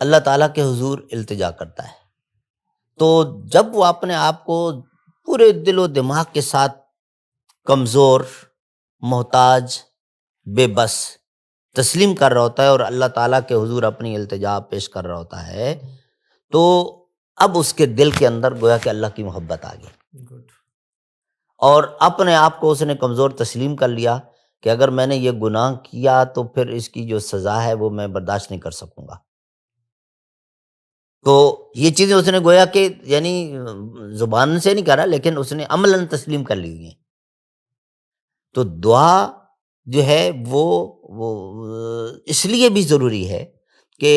اللہ تعالیٰ کے حضور التجا کرتا ہے۔ تو جب وہ اپنے آپ کو پورے دل و دماغ کے ساتھ کمزور، محتاج، بے بس تسلیم کر رہا ہوتا ہے، اور اللہ تعالیٰ کے حضور اپنی التجا پیش کر رہا ہوتا ہے، تو اب اس کے دل کے اندر گویا کہ اللہ کی محبت آ گئی، اور اپنے آپ کو اس نے کمزور تسلیم کر لیا کہ اگر میں نے یہ گناہ کیا تو پھر اس کی جو سزا ہے وہ میں برداشت نہیں کر سکوں گا۔ تو یہ چیزیں اس نے گویا کہ یعنی زبان سے نہیں کرا، لیکن اس نے عملاً تسلیم کر لی ہیں۔ تو دعا جو ہے وہ اس لیے بھی ضروری ہے کہ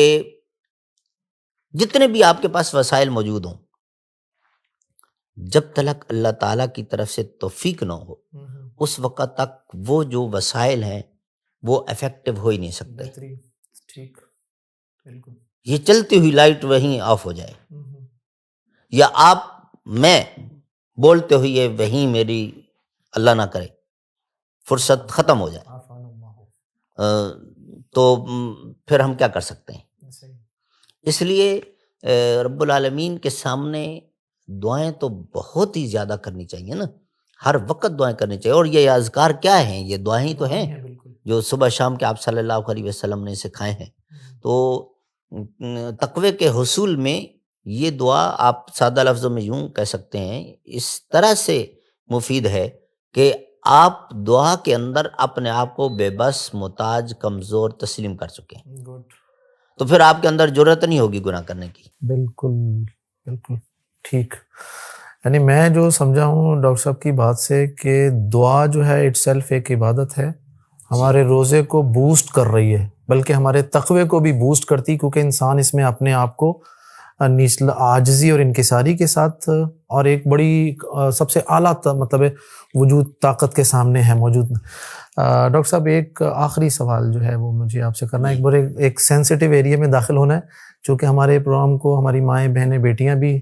جتنے بھی آپ کے پاس وسائل موجود ہوں، جب تک اللہ تعالیٰ کی طرف سے توفیق نہ ہو، اس وقت تک وہ جو وسائل ہیں وہ افیکٹو ہو ہی نہیں سکتے۔ ٹھیک، بالکل۔ یہ چلتی ہوئی لائٹ وہیں آف ہو جائے، یا میں بولتے ہوئے وہیں میری اللہ نہ کرے فرصت ختم ہو جائے، تو پھر ہم کیا کر سکتے ہیں؟ اس لیے رب العالمین کے سامنے دعائیں تو بہت ہی زیادہ کرنی چاہیے نا، ہر وقت دعائیں کرنی چاہیے۔ اور یہ اذکار کیا ہیں؟ یہ دعائیں تو ہیں جو صبح شام کے آپ صلی اللہ علیہ وسلم نے سکھائے ہیں۔ تو تقوی کے حصول میں یہ دعا آپ سادہ لفظوں میں یوں کہہ سکتے ہیں، اس طرح سے مفید ہے کہ آپ دعا کے اندر اپنے آپ کو بے بس، محتاج، کمزور تسلیم کر چکے ہیں، تو پھر آپ کے اندر جرأت نہیں ہوگی گناہ کرنے کی۔ بالکل بالکل ٹھیک۔ یعنی میں جو سمجھا ہوں ڈاکٹر صاحب کی بات سے کہ دعا جو ہے اٹ سیلف ایک عبادت ہے، ہمارے روزے کو بوسٹ کر رہی ہے، بلکہ ہمارے تقوی کو بھی بوسٹ کرتی، کیونکہ انسان اس میں اپنے آپ کو عاجزی اور انکساری کے ساتھ، اور ایک بڑی سب سے اعلیٰ مطلب وجود طاقت کے سامنے ہے موجود۔ ڈاکٹر صاحب، ایک آخری سوال جو ہے وہ مجھے آپ سے کرنا ہے، ایک سینسٹیو ایریا میں داخل ہونا ہے، چونکہ ہمارے پروگرام کو ہماری مائیں، بہنیں، بیٹیاں بھی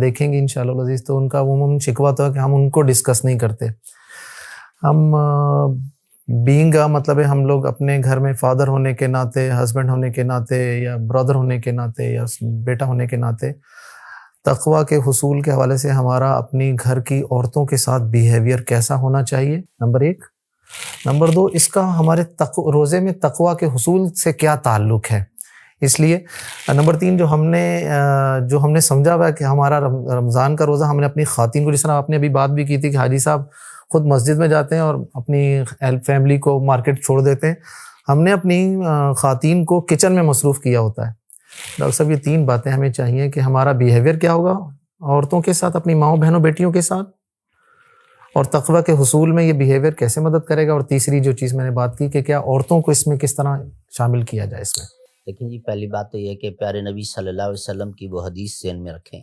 دیکھیں گی انشاءاللہ العزیز، تو ان کا عموماً شکوہ تو ہے کہ ہم ان کو ڈسکس نہیں کرتے۔ ہم بینگ مطلب ہے ہم لوگ اپنے گھر میں فادر ہونے کے ناطے، ہسبینڈ ہونے کے ناطے، یا برادر ہونے کے ناطے، یا بیٹا ہونے کے ناطے تقوی کے حصول کے حوالے سے ہمارا اپنی گھر کی عورتوں کے ساتھ بیہیویئر کیسا ہونا چاہیے، نمبر 1۔ نمبر 2، اس کا ہمارے روزے میں تقوی کے حصول سے کیا تعلق ہے۔ اس لیے نمبر 3، جو ہم نے سمجھا ہوا ہے کہ ہمارا رمضان کا روزہ ہم نے اپنی خواتین کو، جس طرح آپ نے ابھی بات بھی کی تھی کہ حاجی صاحب خود مسجد میں جاتے ہیں اور اپنی فیملی کو مارکیٹ چھوڑ دیتے ہیں، ہم نے اپنی خواتین کو کچن میں مصروف کیا ہوتا ہے۔ ڈاکٹر صاحب، یہ 3 باتیں ہمیں چاہیے کہ ہمارا بیہیویئر کیا ہوگا عورتوں کے ساتھ، اپنی ماؤں بہنوں بیٹیوں کے ساتھ، اور تقوی کے حصول میں یہ بیہیویئر کیسے مدد کرے گا، اور تیسری جو چیز میں نے بات کی کہ کیا عورتوں کو اس میں کس طرح شامل کیا جائے اس میں۔ لیکن جی پہلی بات تو یہ کہ پیارے نبی صلی اللہ علیہ وسلم کی وہ حدیث ذہن میں رکھیں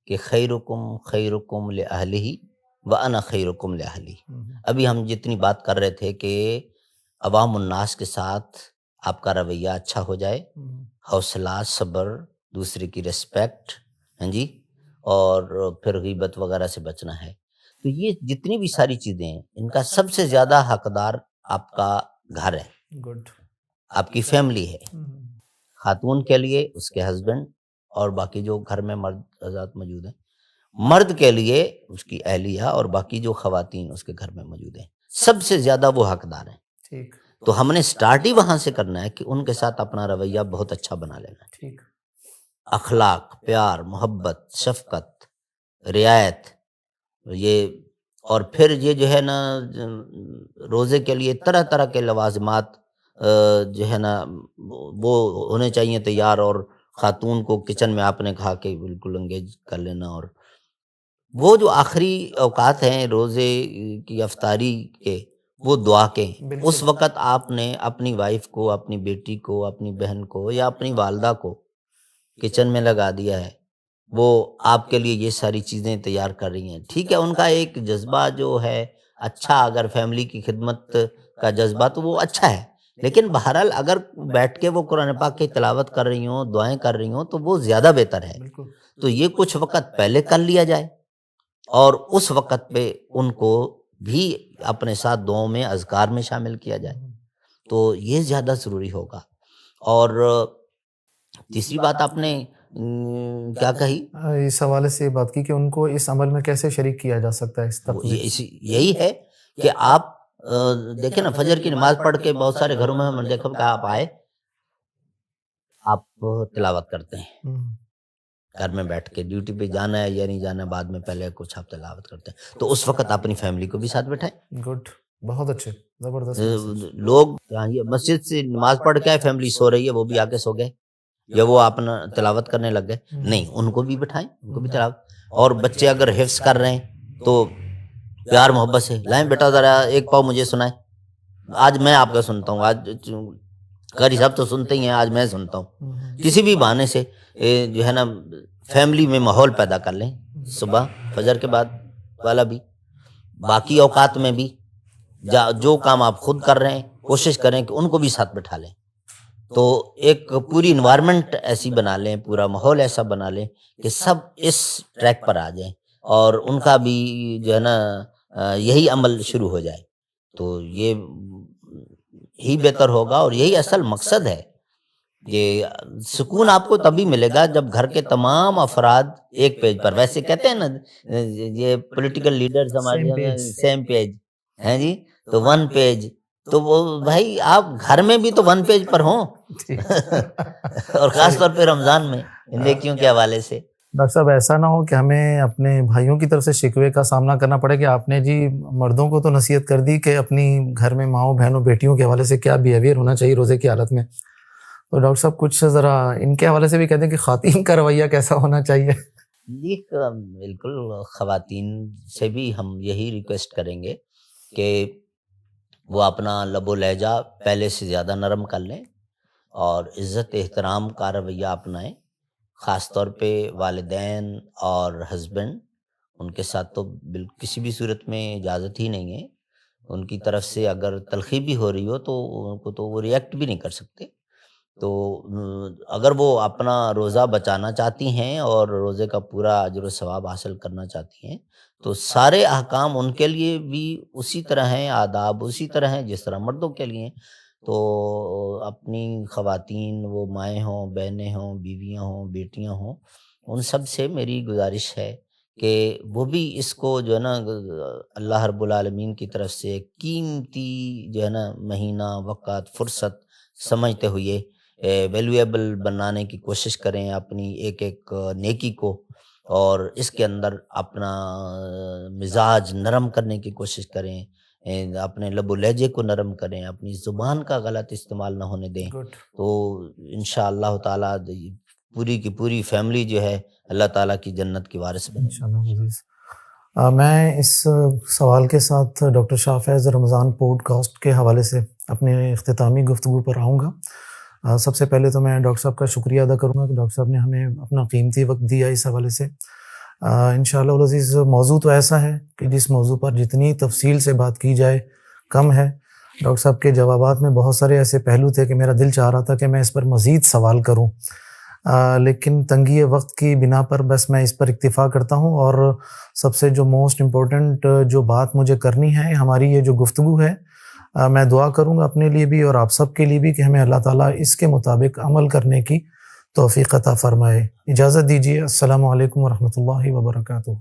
کہ خیرکم خیرکم لأہلہ وأنا خیرکم لأہلی۔ ابھی ہم جتنی بات کر رہے تھے کہ عوام الناس کے ساتھ آپ کا رویہ اچھا ہو جائے، حوصلہ، صبر، دوسرے کی ریسپیکٹ، ہاں جی، اور پھر غیبت وغیرہ سے بچنا ہے۔ تو یہ جتنی بھی ساری چیزیں ہیں، ان کا سب سے زیادہ حقدار آپ کا گھر ہے، گڈ، آپ کی فیملی ہے۔ خاتون کے لیے اس کے ہسبینڈ اور باقی جو گھر میں مرد حضرات موجود ہیں، مرد کے لیے اس کی اہلیہ اور باقی جو خواتین اس کے گھر میں موجود ہیں، سب سے زیادہ وہ حقدار ہیں۔ ٹھیک تو ہم نے سٹارٹ ہی وہاں سے کرنا ہے کہ ان کے ساتھ اپنا رویہ بہت اچھا بنا لینا ہے۔ ٹھیک، اخلاق، پیار، محبت، شفقت، رعایت، یہ، اور پھر یہ جو ہے نا روزے کے لیے طرح طرح کے لوازمات جو ہے نا وہ ہونے چاہیے تیار، اور خاتون کو کچن میں آپ نے کہا کہ بالکل انگیج کر لینا۔ اور وہ جو آخری اوقات ہیں روزے کی افطاری کے، وہ دعا کے، بالکل۔ اس وقت آپ نے اپنی وائف کو، اپنی بیٹی کو، اپنی بہن کو یا اپنی والدہ کو کچن میں لگا دیا ہے، وہ آپ کے لیے یہ ساری چیزیں تیار کر رہی ہیں۔ ٹھیک ہے، ان کا ایک جذبہ جو ہے اچھا، اگر فیملی کی خدمت کا جذبہ تو وہ اچھا ہے، لیکن بہرحال اگر بیٹھ کے وہ قرآن پاک کی تلاوت کر رہی ہوں، دعائیں کر رہی ہوں، تو وہ زیادہ بہتر ہے۔ بالکل، تو یہ کچھ وقت پہلے کر لیا جائے، اور اس وقت پہ ان کو بھی اپنے ساتھ دعاؤں میں، اذکار میں شامل کیا جائے، تو یہ زیادہ ضروری ہوگا۔ اور تیسری بات آپ نے کیا کہی؟ اس حوالے سے بات کی کہ ان کو اس عمل میں کیسے شریک کیا جا سکتا ہے، اس تقوی۔ یہی ہے کہ آپ دیکھیں نا، فجر کی نماز پڑھ کے بہت سارے گھروں میں ہم نے دیکھا کہ آپ آئے، آپ تلاوت کرتے ہیں گھر میں بیٹھ کے، ڈیوٹی پہ جانا ہے یا نہیں جانا ہے بعد میں، پہلے کچھ آپ تلاوت کرتے ہیں، تو اس وقت اپنی فیملی کو بھی ساتھ بٹھائیں۔ گڈ، بہت اچھے، زبردست۔ لوگ مسجد سے نماز پڑھ کے آئے، فیملی سو رہی ہے، وہ بھی آگے سو گئے یا وہ اپنا تلاوت کرنے لگ گئے، نہیں، ان کو بھی بٹھائیں، ان کو بھی تلاوت۔ اور بچے اگر حفظ کر رہے ہیں تو پیار محبت سے لائیں، بیٹا ذرا ایک پاؤ مجھے سنائیں، آج میں آپ کا سنتا ہوں، آج قاری صاحب تو سنتے ہی ہیں، آج میں سنتا ہوں۔ کسی بھی بہانے سے جو ہے نا فیملی میں ماحول پیدا کر لیں، صبح فجر کے بعد والا بھی، باقی اوقات میں بھی جو کام آپ خود کر رہے ہیں کوشش کریں کہ ان کو بھی ساتھ بٹھا لیں، تو ایک پوری انوائرمنٹ ایسی بنا لیں، پورا ماحول ایسا بنا لیں کہ سب اس ٹریک پر آ جائیں، اور ان کا بھی جو ہے نا یہی عمل شروع ہو جائے، تو یہ ہی بہتر ہوگا، اور یہی اصل مقصد ہے۔ یہ سکون آپ کو تبھی ملے گا جب گھر کے تمام افراد ایک پیج پر، ویسے کہتے ہیں نا یہ پولیٹیکل لیڈرز ہمارے سیم پیج ہیں جی، تو ون پیج، تو وہ بھائی آپ گھر میں بھی تو ون پیج پر ہوں اور خاص طور پہ رمضان میں نیکیوں کے حوالے سے۔ ڈاکٹر صاحب، ایسا نہ ہو کہ ہمیں اپنے بھائیوں کی طرف سے شکوے کا سامنا کرنا پڑے کہ آپ نے جی مردوں کو تو نصیحت کر دی کہ اپنی گھر میں ماؤں بہنوں بیٹیوں کے حوالے سے کیا بیہیویئر ہونا چاہیے روزے کی حالت میں، تو ڈاکٹر صاحب کچھ ذرا ان کے حوالے سے بھی کہتے ہیں کہ خواتین کا رویہ کیسا ہونا چاہیے۔ جی بالکل، خواتین سے بھی ہم یہی ریکویسٹ کریں گے کہ وہ اپنا لب و لہجہ پہلے سے زیادہ نرم کر لیں، اور عزت احترام کا رویہ اپنائیں، خاص طور پہ والدین اور ہسبینڈ، ان کے ساتھ تو کسی بھی صورت میں اجازت ہی نہیں ہے، ان کی طرف سے اگر تلخی بھی ہو رہی ہو تو ان کو تو وہ ریئیکٹ بھی نہیں کر سکتے۔ تو اگر وہ اپنا روزہ بچانا چاہتی ہیں اور روزے کا پورا اجر و ثواب حاصل کرنا چاہتی ہیں، تو سارے احکام ان کے لیے بھی اسی طرح ہیں، آداب اسی طرح ہیں جس طرح مردوں کے لیے ہیں۔ تو اپنی خواتین، وہ مائیں ہوں، بہنیں ہوں، بیویاں ہوں، بیٹیاں ہوں، ان سب سے میری گزارش ہے کہ وہ بھی اس کو جو ہے نا اللہ رب العالمین کی طرف سے قیمتی جو ہے نا مہینہ، وقت، فرصت سمجھتے ہوئے ویلیویبل بنانے کی کوشش کریں اپنی ایک ایک نیکی کو، اور اس کے اندر اپنا مزاج نرم کرنے کی کوشش کریں، اپنے لب و لہجے کو نرم کریں، اپنی زبان کا غلط استعمال نہ ہونے دیں، گڈ. تو انشاءاللہ تعالی پوری کی پوری فیملی جو ہے اللہ تعالیٰ کی جنت کی وارث بنے. انشاءاللہ عزیز. میں اس سوال کے ساتھ ڈاکٹر شاہ فیض رمضان پوڈ کاسٹ کے حوالے سے اپنے اختتامی گفتگو پر آؤں گا. سب سے پہلے تو میں ڈاکٹر صاحب کا شکریہ ادا کروں گا کہ ڈاکٹر صاحب نے ہمیں اپنا قیمتی وقت دیا اس حوالے سے. انشاءاللہ العزیز موضوع تو ایسا ہے کہ جس موضوع پر جتنی تفصیل سے بات کی جائے کم ہے. ڈاکٹر صاحب کے جوابات میں بہت سارے ایسے پہلو تھے کہ میرا دل چاہ رہا تھا کہ میں اس پر مزید سوال کروں، لیکن تنگی وقت کی بنا پر بس میں اس پر اکتفا کرتا ہوں. اور سب سے جو موسٹ امپورٹنٹ جو بات مجھے کرنی ہے، ہماری یہ جو گفتگو ہے، میں دعا کروں گا اپنے لیے بھی اور آپ سب کے لیے بھی کہ ہمیں اللہ تعالیٰ اس کے مطابق عمل کرنے کی توفیق عطا فرمائے. اجازت دیجیے. السلام علیکم ورحمۃ اللہ وبرکاتہ.